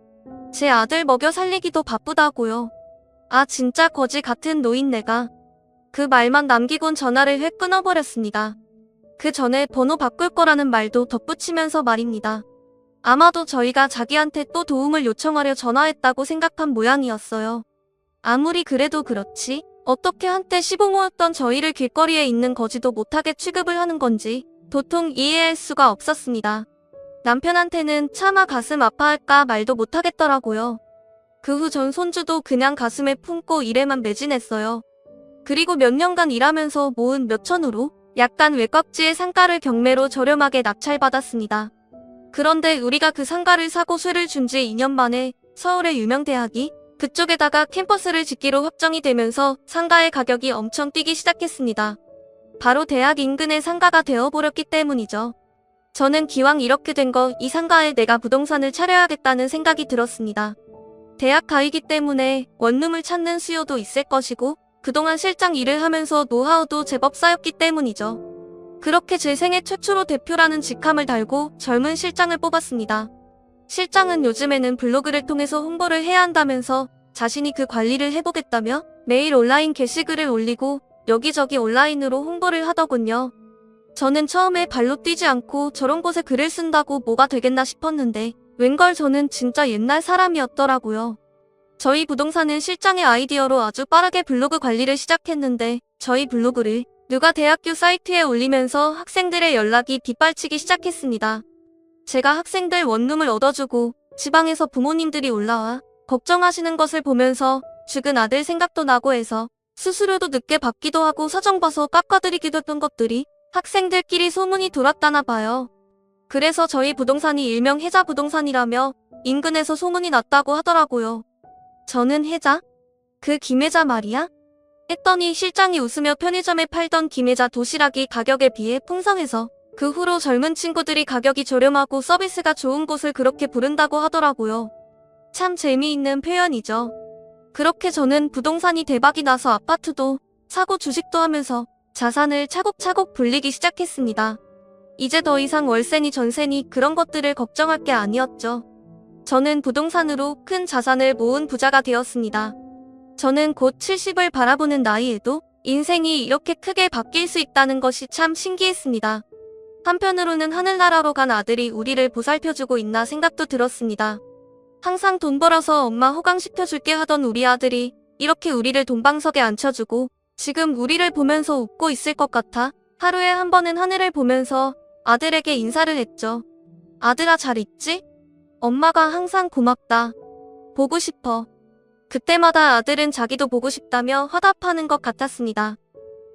제 아들 먹여 살리기도 바쁘다고요. 아 진짜 거지 같은 노인네가. 그 말만 남기곤 전화를 획 끊어버렸습니다. 그 전에 번호 바꿀 거라는 말도 덧붙이면서 말입니다. 아마도 저희가 자기한테 또 도움을 요청하려 전화했다고 생각한 모양이었어요. 아무리 그래도 그렇지 어떻게 한때 시부모였던 저희를 길거리에 있는 거지도 못하게 취급을 하는 건지 도통 이해할 수가 없었습니다. 남편한테는 차마 가슴 아파할까 말도 못하겠더라고요. 그 후 전 손주도 그냥 가슴에 품고 일에만 매진했어요. 그리고 몇 년간 일하면서 모은 몇천으로 약간 외곽지의 상가를 경매로 저렴하게 낙찰받았습니다. 그런데 우리가 그 상가를 사고 쇠를 준 지 2년 만에 서울의 유명 대학이 그쪽에다가 캠퍼스를 짓기로 확정이 되면서 상가의 가격이 엄청 뛰기 시작했습니다. 바로 대학 인근의 상가가 되어버렸기 때문이죠. 저는 기왕 이렇게 된 거 이 상가에 내가 부동산을 차려야겠다는 생각이 들었습니다. 대학 가이기 때문에 원룸을 찾는 수요도 있을 것이고 그동안 실장 일을 하면서 노하우도 제법 쌓였기 때문이죠. 그렇게 제 생애 최초로 대표라는 직함을 달고 젊은 실장을 뽑았습니다. 실장은 요즘에는 블로그를 통해서 홍보를 해야 한다면서 자신이 그 관리를 해보겠다며 매일 온라인 게시글을 올리고 여기저기 온라인으로 홍보를 하더군요. 저는 처음에 발로 뛰지 않고 저런 곳에 글을 쓴다고 뭐가 되겠나 싶었는데 웬걸 저는 진짜 옛날 사람이었더라고요. 저희 부동산은 실장의 아이디어로 아주 빠르게 블로그 관리를 시작했는데 저희 블로그를 누가 대학교 사이트에 올리면서 학생들의 연락이 빗발치기 시작했습니다. 제가 학생들 원룸을 얻어주고 지방에서 부모님들이 올라와 걱정하시는 것을 보면서 죽은 아들 생각도 나고 해서 수수료도 늦게 받기도 하고 사정 봐서 깎아드리기도 했던 것들이 학생들끼리 소문이 돌았다나 봐요. 그래서 저희 부동산이 일명 혜자 부동산이라며 인근에서 소문이 났다고 하더라고요. 저는 혜자? 그 김혜자 말이야? 했더니 실장이 웃으며 편의점에 팔던 김혜자 도시락이 가격에 비해 풍성해서 그 후로 젊은 친구들이 가격이 저렴하고 서비스가 좋은 곳을 그렇게 부른다고 하더라고요. 참 재미있는 표현이죠. 그렇게 저는 부동산이 대박이 나서 아파트도 사고 주식도 하면서 자산을 차곡차곡 불리기 시작했습니다. 이제 더 이상 월세니 전세니 그런 것들을 걱정할 게 아니었죠. 저는 부동산으로 큰 자산을 모은 부자가 되었습니다. 저는 곧 70을 바라보는 나이에도 인생이 이렇게 크게 바뀔 수 있다는 것이 참 신기했습니다. 한편으로는 하늘나라로 간 아들이 우리를 보살펴주고 있나 생각도 들었습니다. 항상 돈 벌어서 엄마 호강시켜줄게 하던 우리 아들이 이렇게 우리를 돈방석에 앉혀주고 지금 우리를 보면서 웃고 있을 것 같아 하루에 한 번은 하늘을 보면서 아들에게 인사를 했죠. 아들아 잘 있지? 엄마가 항상 고맙다. 보고 싶어. 그때마다 아들은 자기도 보고 싶다며 화답하는 것 같았습니다.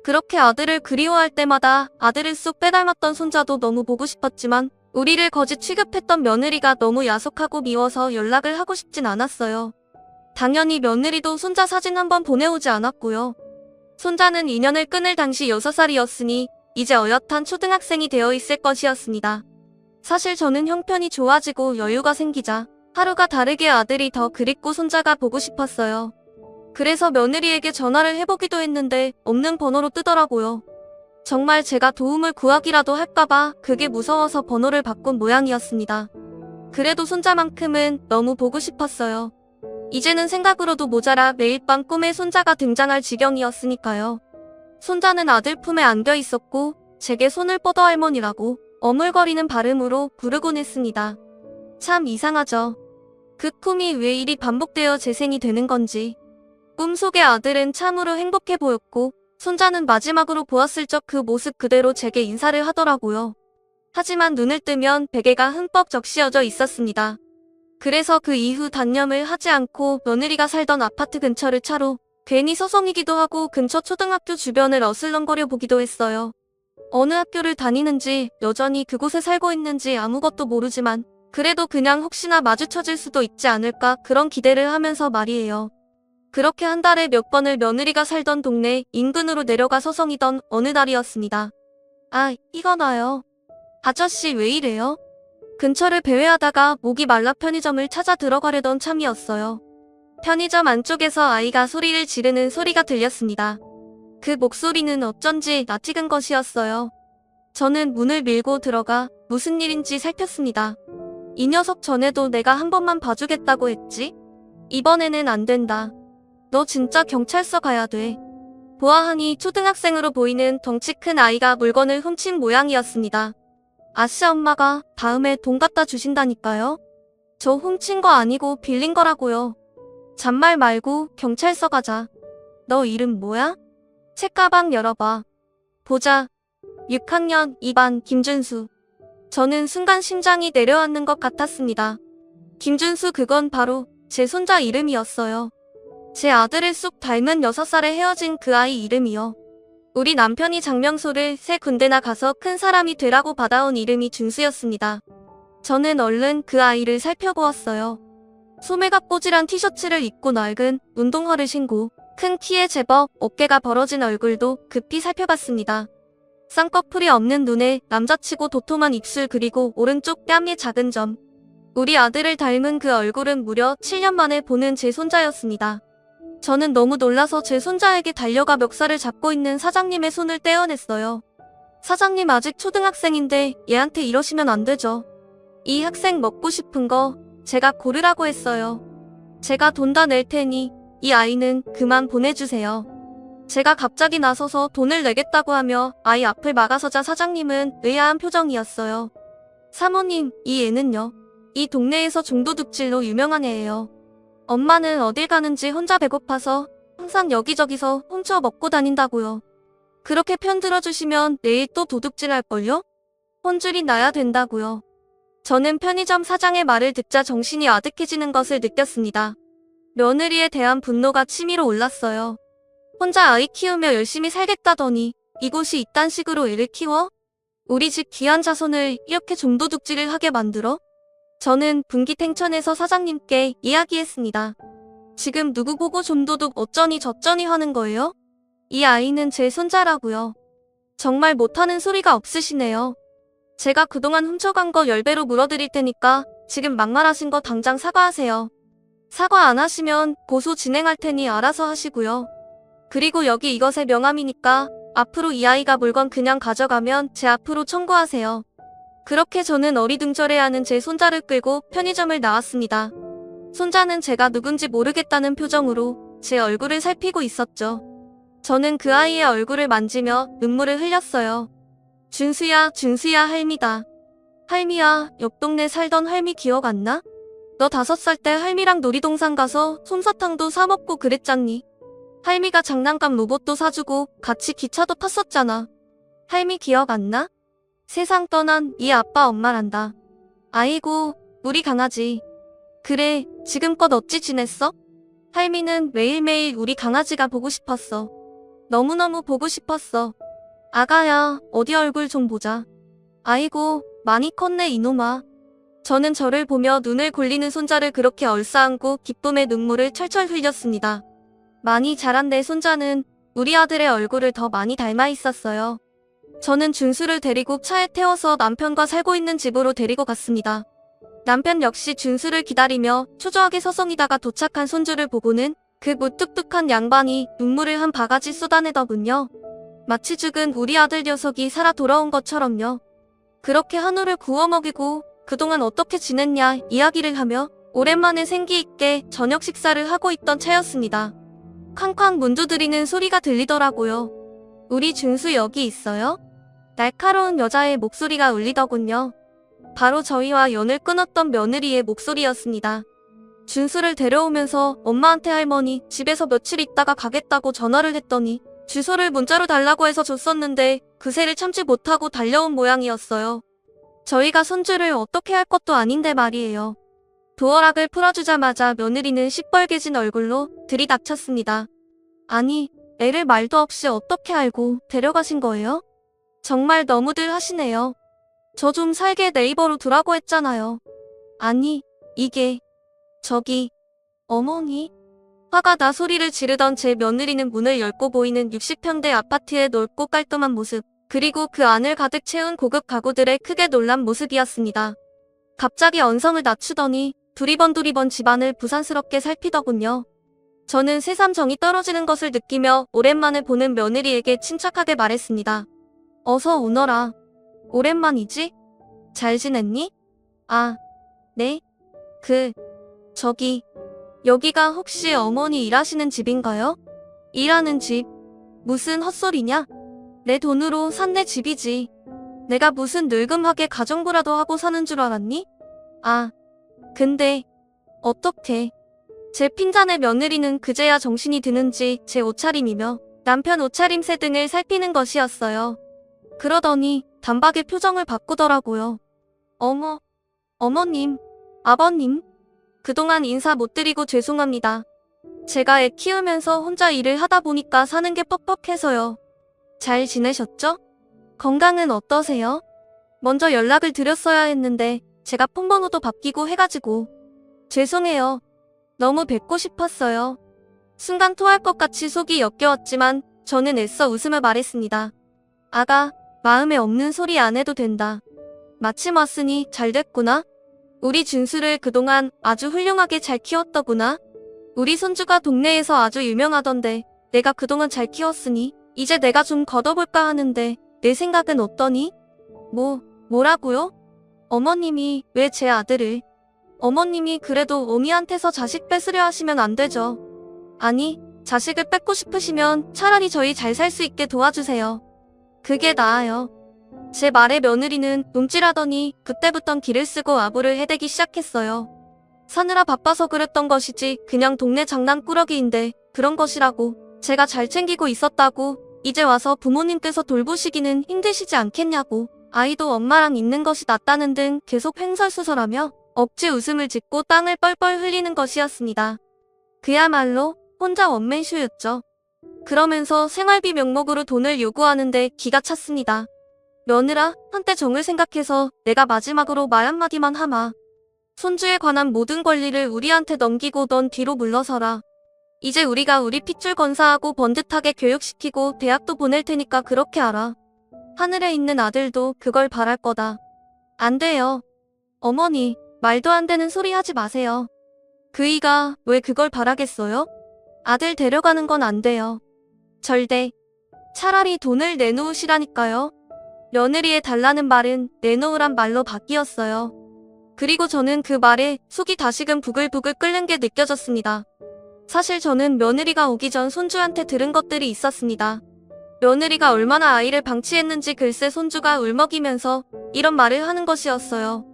그렇게 아들을 그리워할 때마다 아들을 쏙 빼닮았던 손자도 너무 보고 싶었지만 우리를 거짓 취급했던 며느리가 너무 야속하고 미워서 연락을 하고 싶진 않았어요. 당연히 며느리도 손자 사진 한번 보내오지 않았고요. 손자는 인연을 끊을 당시 6살이었으니 이제 어엿한 초등학생이 되어 있을 것이었습니다. 사실 저는 형편이 좋아지고 여유가 생기자 하루가 다르게 아들이 더 그립고 손자가 보고 싶었어요. 그래서 며느리에게 전화를 해보기도 했는데 없는 번호로 뜨더라고요. 정말 제가 도움을 구하기라도 할까봐 그게 무서워서 번호를 바꾼 모양이었습니다. 그래도 손자만큼은 너무 보고 싶었어요. 이제는 생각으로도 모자라 매일 밤 꿈에 손자가 등장할 지경이었으니까요. 손자는 아들 품에 안겨 있었고 제게 손을 뻗어 할머니라고 어물거리는 발음으로 부르곤 했습니다. 참 이상하죠. 그 꿈이 왜 이리 반복되어 재생이 되는 건지. 꿈속의 아들은 참으로 행복해 보였고 손자는 마지막으로 보았을 적 그 모습 그대로 제게 인사를 하더라고요. 하지만 눈을 뜨면 베개가 흠뻑 적시어져 있었습니다. 그래서 그 이후 단념을 하지 않고 며느리가 살던 아파트 근처를 차로 괜히 서성이기도 하고 근처 초등학교 주변을 어슬렁거려 보기도 했어요. 어느 학교를 다니는지 여전히 그곳에 살고 있는지 아무것도 모르지만 그래도 그냥 혹시나 마주쳐질 수도 있지 않을까 그런 기대를 하면서 말이에요. 그렇게 한 달에 몇 번을 며느리가 살던 동네 인근으로 내려가 서성이던 어느 날이었습니다. 아, 이거나요. 아저씨 왜 이래요? 근처를 배회하다가 목이 말라 편의점을 찾아 들어가려던 참이었어요. 편의점 안쪽에서 아이가 소리를 지르는 소리가 들렸습니다. 그 목소리는 어쩐지 낯익은 것이었어요. 저는 문을 밀고 들어가 무슨 일인지 살폈습니다. 이 녀석 전에도 내가 한 번만 봐주겠다고 했지? 이번에는 안 된다. 너 진짜 경찰서 가야 돼. 보아하니 초등학생으로 보이는 덩치 큰 아이가 물건을 훔친 모양이었습니다. 아씨 엄마가 다음에 돈 갖다 주신다니까요. 저 훔친 거 아니고 빌린 거라고요. 잔말 말고 경찰서 가자. 너 이름 뭐야? 책가방 열어봐. 보자. 6학년 2반 김준수. 저는 순간 심장이 내려앉는 것 같았습니다. 김준수 그건 바로 제 손자 이름이었어요. 제 아들을 쑥 닮은 6살에 헤어진 그 아이 이름이요. 우리 남편이 장명소를 3군데나 가서 큰 사람이 되라고 받아온 이름이 준수였습니다. 저는 얼른 그 아이를 살펴보았어요. 소매가 꼬질한 티셔츠를 입고 낡은 운동화를 신고 큰 키에 제법 어깨가 벌어진 얼굴도 급히 살펴봤습니다. 쌍꺼풀이 없는 눈에 남자치고 도톰한 입술 그리고 오른쪽 뺨의 작은 점. 우리 아들을 닮은 그 얼굴은 무려 7년 만에 보는 제 손자였습니다. 저는 너무 놀라서 제 손자에게 달려가 멱살을 잡고 있는 사장님의 손을 떼어냈어요. 사장님 아직 초등학생인데 얘한테 이러시면 안 되죠. 이 학생 먹고 싶은 거 제가 고르라고 했어요. 제가 돈 다 낼 테니 이 아이는 그만 보내주세요. 제가 갑자기 나서서 돈을 내겠다고 하며 아이 앞을 막아서자 사장님은 의아한 표정이었어요. 사모님, 이 애는요. 이 동네에서 중도둑질로 유명한 애예요. 엄마는 어딜 가는지 혼자 배고파서 항상 여기저기서 훔쳐 먹고 다닌다고요. 그렇게 편들어 주시면 내일 또 도둑질할걸요? 혼줄이 나야 된다고요. 저는 편의점 사장의 말을 듣자 정신이 아득해지는 것을 느꼈습니다. 며느리에 대한 분노가 치밀어 올랐어요. 혼자 아이 키우며 열심히 살겠다더니 이곳이 이딴 식으로 애를 키워? 우리 집 귀한 자손을 이렇게 중도둑질을 하게 만들어? 저는 분기탱천해서 사장님께 이야기했습니다. 지금 누구 보고 좀도둑 어쩌니 저쩌니 하는 거예요? 이 아이는 제 손자라고요. 정말 못하는 소리가 없으시네요. 제가 그동안 훔쳐간 거 10배로 물어드릴 테니까 지금 막말하신 거 당장 사과하세요. 사과 안 하시면 고소 진행할 테니 알아서 하시고요. 그리고 여기 이것의 명함이니까 앞으로 이 아이가 물건 그냥 가져가면 제 앞으로 청구하세요. 그렇게 저는 어리둥절해하는 제 손자를 끌고 편의점을 나왔습니다. 손자는 제가 누군지 모르겠다는 표정으로 제 얼굴을 살피고 있었죠. 저는 그 아이의 얼굴을 만지며 눈물을 흘렸어요. 준수야, 준수야 할미다. 할미야, 옆 동네 살던 할미 기억 안 나? 너 5살 때 할미랑 놀이동산 가서 솜사탕도 사 먹고 그랬잖니. 할미가 장난감 로봇도 사주고 같이 기차도 탔었잖아. 할미 기억 안 나? 세상 떠난 이 아빠 엄마란다. 아이고, 우리 강아지. 그래, 지금껏 어찌 지냈어? 할미는 매일매일 우리 강아지가 보고 싶었어. 너무너무 보고 싶었어. 아가야, 어디 얼굴 좀 보자. 아이고, 많이 컸네 이놈아. 저는 저를 보며 눈을 굴리는 손자를 그렇게 얼싸안고 기쁨의 눈물을 철철 흘렸습니다. 많이 자란 내 손자는 우리 아들의 얼굴을 더 많이 닮아 있었어요. 저는 준수를 데리고 차에 태워서 남편과 살고 있는 집으로 데리고 갔습니다. 남편 역시 준수를 기다리며 초조하게 서성이다가 도착한 손주를 보고는 그 무뚝뚝한 양반이 눈물을 한 바가지 쏟아내더군요. 마치 죽은 우리 아들 녀석이 살아 돌아온 것처럼요. 그렇게 한우를 구워 먹이고 그동안 어떻게 지냈냐 이야기를 하며 오랜만에 생기 있게 저녁 식사를 하고 있던 차였습니다. 쾅쾅 문 두드리는 소리가 들리더라고요. 우리 준수 여기 있어요? 날카로운 여자의 목소리가 울리더군요. 바로 저희와 연을 끊었던 며느리의 목소리였습니다. 준수를 데려오면서 엄마한테 할머니 집에서 며칠 있다가 가겠다고 전화를 했더니 주소를 문자로 달라고 해서 줬었는데 그새를 참지 못하고 달려온 모양이었어요. 저희가 손주를 어떻게 할 것도 아닌데 말이에요. 도어락을 풀어주자마자 며느리는 시뻘개진 얼굴로 들이닥쳤습니다. 아니, 애를 말도 없이 어떻게 알고 데려가신 거예요? 정말 너무들 하시네요. 저 좀 살게 네이버로 두라고 했잖아요. 아니, 이게 저기 어머니? 화가 나 소리를 지르던 제 며느리는 문을 열고 보이는 60평대 아파트의 넓고 깔끔한 모습, 그리고 그 안을 가득 채운 고급 가구들에 크게 놀란 모습이었습니다. 갑자기 언성을 낮추더니 두리번 집안을 부산스럽게 살피더군요. 저는 새삼 정이 떨어지는 것을 느끼며 오랜만에 보는 며느리에게 침착하게 말했습니다. 어서 오너라. 오랜만이지? 잘 지냈니? 아, 네? 저기, 여기가 혹시 어머니 일하시는 집인가요? 일하는 집? 무슨 헛소리냐? 내 돈으로 산 내 집이지. 내가 무슨 늙음하게 가정부라도 하고 사는 줄 알았니? 아, 근데 어떡해. 제 핀잔의 며느리는 그제야 정신이 드는지 제 옷차림이며 남편 옷차림새 등을 살피는 것이었어요. 그러더니 단박에 표정을 바꾸더라고요. 어머님, 아버님. 그동안 인사 못 드리고 죄송합니다. 제가 애 키우면서 혼자 일을 하다 보니까 사는 게 퍽퍽해서요. 잘 지내셨죠? 건강은 어떠세요? 먼저 연락을 드렸어야 했는데 제가 폰번호도 바뀌고 해가지고 죄송해요. 너무 뵙고 싶었어요. 순간 토할 것 같이 속이 역겨웠지만 저는 애써 웃으며 말했습니다. 아가, 마음에 없는 소리 안 해도 된다. 마침 왔으니 잘 됐구나. 우리 준수를 그동안 아주 훌륭하게 잘 키웠더구나. 우리 손주가 동네에서 아주 유명하던데 내가 그동안 잘 키웠으니 이제 내가 좀 걷어볼까 하는데 내 생각은 어떠니? 뭐라고요? 어머님이 왜 제 아들을? 어머님이 그래도 어미한테서 자식 뺏으려 하시면 안 되죠. 아니, 자식을 뺏고 싶으시면 차라리 저희 잘 살 수 있게 도와주세요. 그게 나아요. 제 말에 며느리는 움찔하더니 그때부턴 기를 쓰고 아부를 해대기 시작했어요. 사느라 바빠서 그랬던 것이지 그냥 동네 장난꾸러기인데 그런 것이라고. 제가 잘 챙기고 있었다고. 이제 와서 부모님께서 돌보시기는 힘드시지 않겠냐고. 아이도 엄마랑 있는 것이 낫다는 등 계속 횡설수설하며 억지 웃음을 짓고 땅을 뻘뻘 흘리는 것이었습니다. 그야말로 혼자 원맨쇼였죠. 그러면서 생활비 명목으로 돈을 요구하는데 기가 찼습니다. 며느라, 한때 정을 생각해서 내가 마지막으로 말 한마디만 하마. 손주에 관한 모든 권리를 우리한테 넘기고 넌 뒤로 물러서라. 이제 우리가 우리 핏줄 건사하고 번듯하게 교육시키고 대학도 보낼 테니까 그렇게 알아. 하늘에 있는 아들도 그걸 바랄 거다. 안 돼요. 어머니, 말도 안 되는 소리 하지 마세요. 그이가 왜 그걸 바라겠어요? 아들 데려가는 건 안 돼요. 절대. 차라리 돈을 내놓으시라니까요. 며느리의 달라는 말은 내놓으란 말로 바뀌었어요. 그리고 저는 그 말에 속이 다시금 부글부글 끓는 게 느껴졌습니다. 사실 저는 며느리가 오기 전 손주한테 들은 것들이 있었습니다. 며느리가 얼마나 아이를 방치했는지 글쎄 손주가 울먹이면서 이런 말을 하는 것이었어요.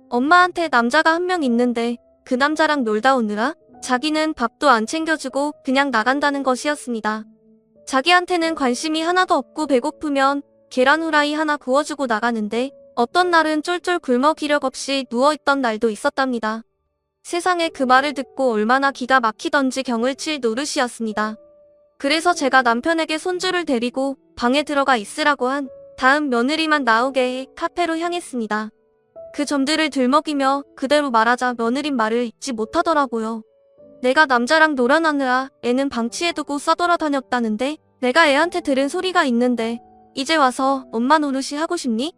엄마한테 남자가 한 명 있는데 그 남자랑 놀다 오느라 자기는 밥도 안 챙겨주고 그냥 나간다는 것이었습니다. 자기한테는 관심이 하나도 없고 배고프면 계란 후라이 하나 구워주고 나가는데 어떤 날은 쫄쫄 굶어 기력 없이 누워있던 날도 있었답니다. 세상에 그 말을 듣고 얼마나 기가 막히던지 경을 칠 노릇이었습니다. 그래서 제가 남편에게 손주를 데리고 방에 들어가 있으라고 한 다음 며느리만 나오게 해 카페로 향했습니다. 그 점들을 들먹이며 그대로 말하자 며느린 말을 잊지 못하더라고요. 내가 남자랑 놀아나느라 애는 방치해두고 써돌아다녔다는데 내가 애한테 들은 소리가 있는데 이제 와서 엄마 노릇이 하고 싶니?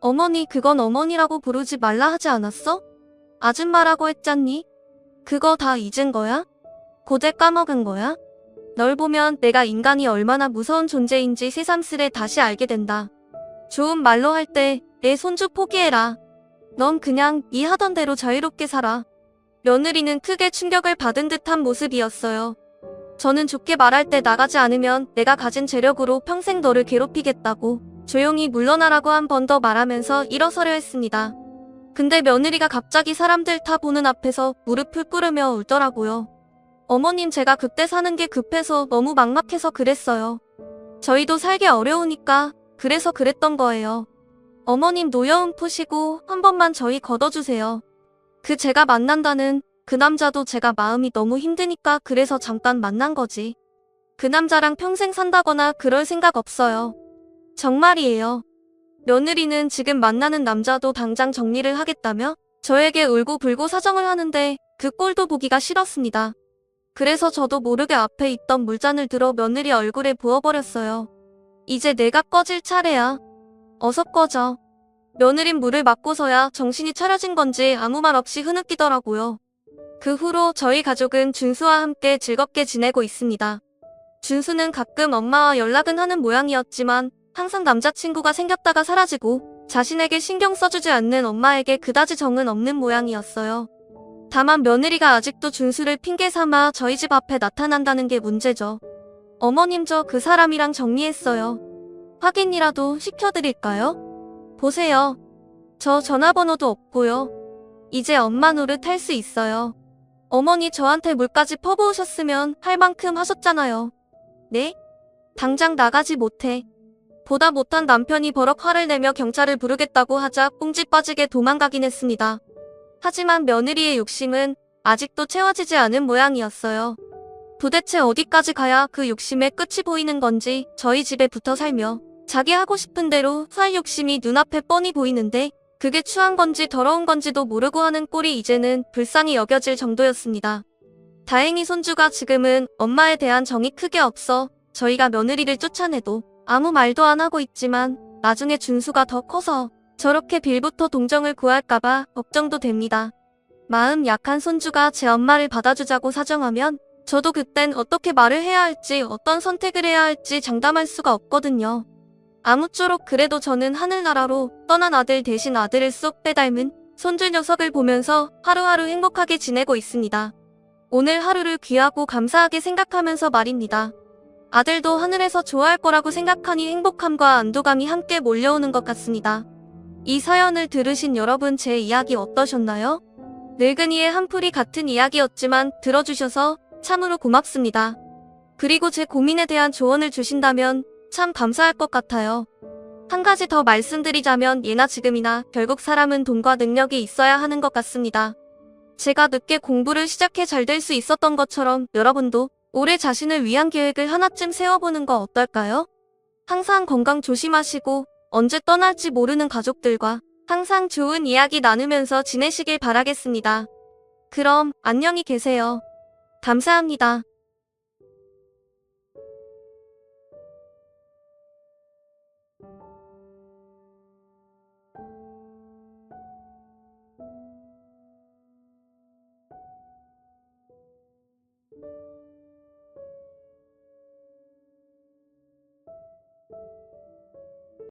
어머니 그건 어머니라고 부르지 말라 하지 않았어? 아줌마라고 했잖니? 그거 다 잊은 거야? 고제 까먹은 거야? 널 보면 내가 인간이 얼마나 무서운 존재인지 새삼스레 다시 알게 된다. 좋은 말로 할 때 내 손주 포기해라. 넌 그냥 네 하던 대로 자유롭게 살아. 며느리는 크게 충격을 받은 듯한 모습이었어요. 저는 좋게 말할 때 나가지 않으면 내가 가진 재력으로 평생 너를 괴롭히겠다고 조용히 물러나라고 한 번 더 말하면서 일어서려 했습니다. 근데 며느리가 갑자기 사람들 다 보는 앞에서 무릎을 꿇으며 울더라고요. 어머님, 제가 그때 사는 게 급해서 너무 막막해서 그랬어요. 저희도 살기 어려우니까 그래서 그랬던 거예요. 어머님, 노여움 푸시고 한 번만 저희 걷어주세요. 그 제가 만난다는 그 남자도 제가 마음이 너무 힘드니까 그래서 잠깐 만난 거지. 그 남자랑 평생 산다거나 그럴 생각 없어요. 정말이에요. 며느리는 지금 만나는 남자도 당장 정리를 하겠다며 저에게 울고불고 사정을 하는데 그 꼴도 보기가 싫었습니다. 그래서 저도 모르게 앞에 있던 물잔을 들어 며느리 얼굴에 부어버렸어요. 이제 내가 꺼질 차례야. 어서 꺼져. 며느린 물을 맞고서야 정신이 차려진 건지 아무 말 없이 흐느끼더라고요. 그 후로 저희 가족은 준수와 함께 즐겁게 지내고 있습니다. 준수는 가끔 엄마와 연락은 하는 모양이었지만 항상 남자친구가 생겼다가 사라지고 자신에게 신경 써주지 않는 엄마에게 그다지 정은 없는 모양이었어요. 다만 며느리가 아직도 준수를 핑계 삼아 저희 집 앞에 나타난다는 게 문제죠. 어머님, 저 그 사람이랑 정리했어요. 확인이라도 시켜드릴까요? 보세요. 저 전화번호도 없고요. 이제 엄마 노릇 할 수 있어요. 어머니, 저한테 물까지 퍼부으셨으면 할 만큼 하셨잖아요. 네? 당장 나가지 못해. 보다 못한 남편이 버럭 화를 내며 경찰을 부르겠다고 하자 꽁지 빠지게 도망가긴 했습니다. 하지만 며느리의 욕심은 아직도 채워지지 않은 모양이었어요. 도대체 어디까지 가야 그 욕심의 끝이 보이는 건지 저희 집에 붙어 살며 자기 하고 싶은 대로 살 욕심이 눈앞에 뻔히 보이는데 그게 추한 건지 더러운 건지도 모르고 하는 꼴이 이제는 불쌍히 여겨질 정도였습니다. 다행히 손주가 지금은 엄마에 대한 정이 크게 없어 저희가 며느리를 쫓아내도 아무 말도 안 하고 있지만 나중에 준수가 더 커서 저렇게 빌부터 동정을 구할까봐 걱정도 됩니다. 마음 약한 손주가 제 엄마를 받아주자고 사정하면 저도 그땐 어떻게 말을 해야 할지 어떤 선택을 해야 할지 장담할 수가 없거든요. 아무쪼록 그래도 저는 하늘나라로 떠난 아들 대신 아들을 쏙 빼닮은 손주 녀석을 보면서 하루하루 행복하게 지내고 있습니다. 오늘 하루를 귀하고 감사하게 생각하면서 말입니다. 아들도 하늘에서 좋아할 거라고 생각하니 행복함과 안도감이 함께 몰려오는 것 같습니다. 이 사연을 들으신 여러분, 제 이야기 어떠셨나요? 늙은이의 한풀이 같은 이야기였지만 들어주셔서 참으로 고맙습니다. 그리고 제 고민에 대한 조언을 주신다면 참 감사할 것 같아요. 한 가지 더 말씀드리자면 예나 지금이나 결국 사람은 돈과 능력이 있어야 하는 것 같습니다. 제가 늦게 공부를 시작해 잘 될 수 있었던 것처럼 여러분도 올해 자신을 위한 계획을 하나쯤 세워보는 거 어떨까요? 항상 건강 조심하시고 언제 떠날지 모르는 가족들과 항상 좋은 이야기 나누면서 지내시길 바라겠습니다. 그럼 안녕히 계세요. 감사합니다.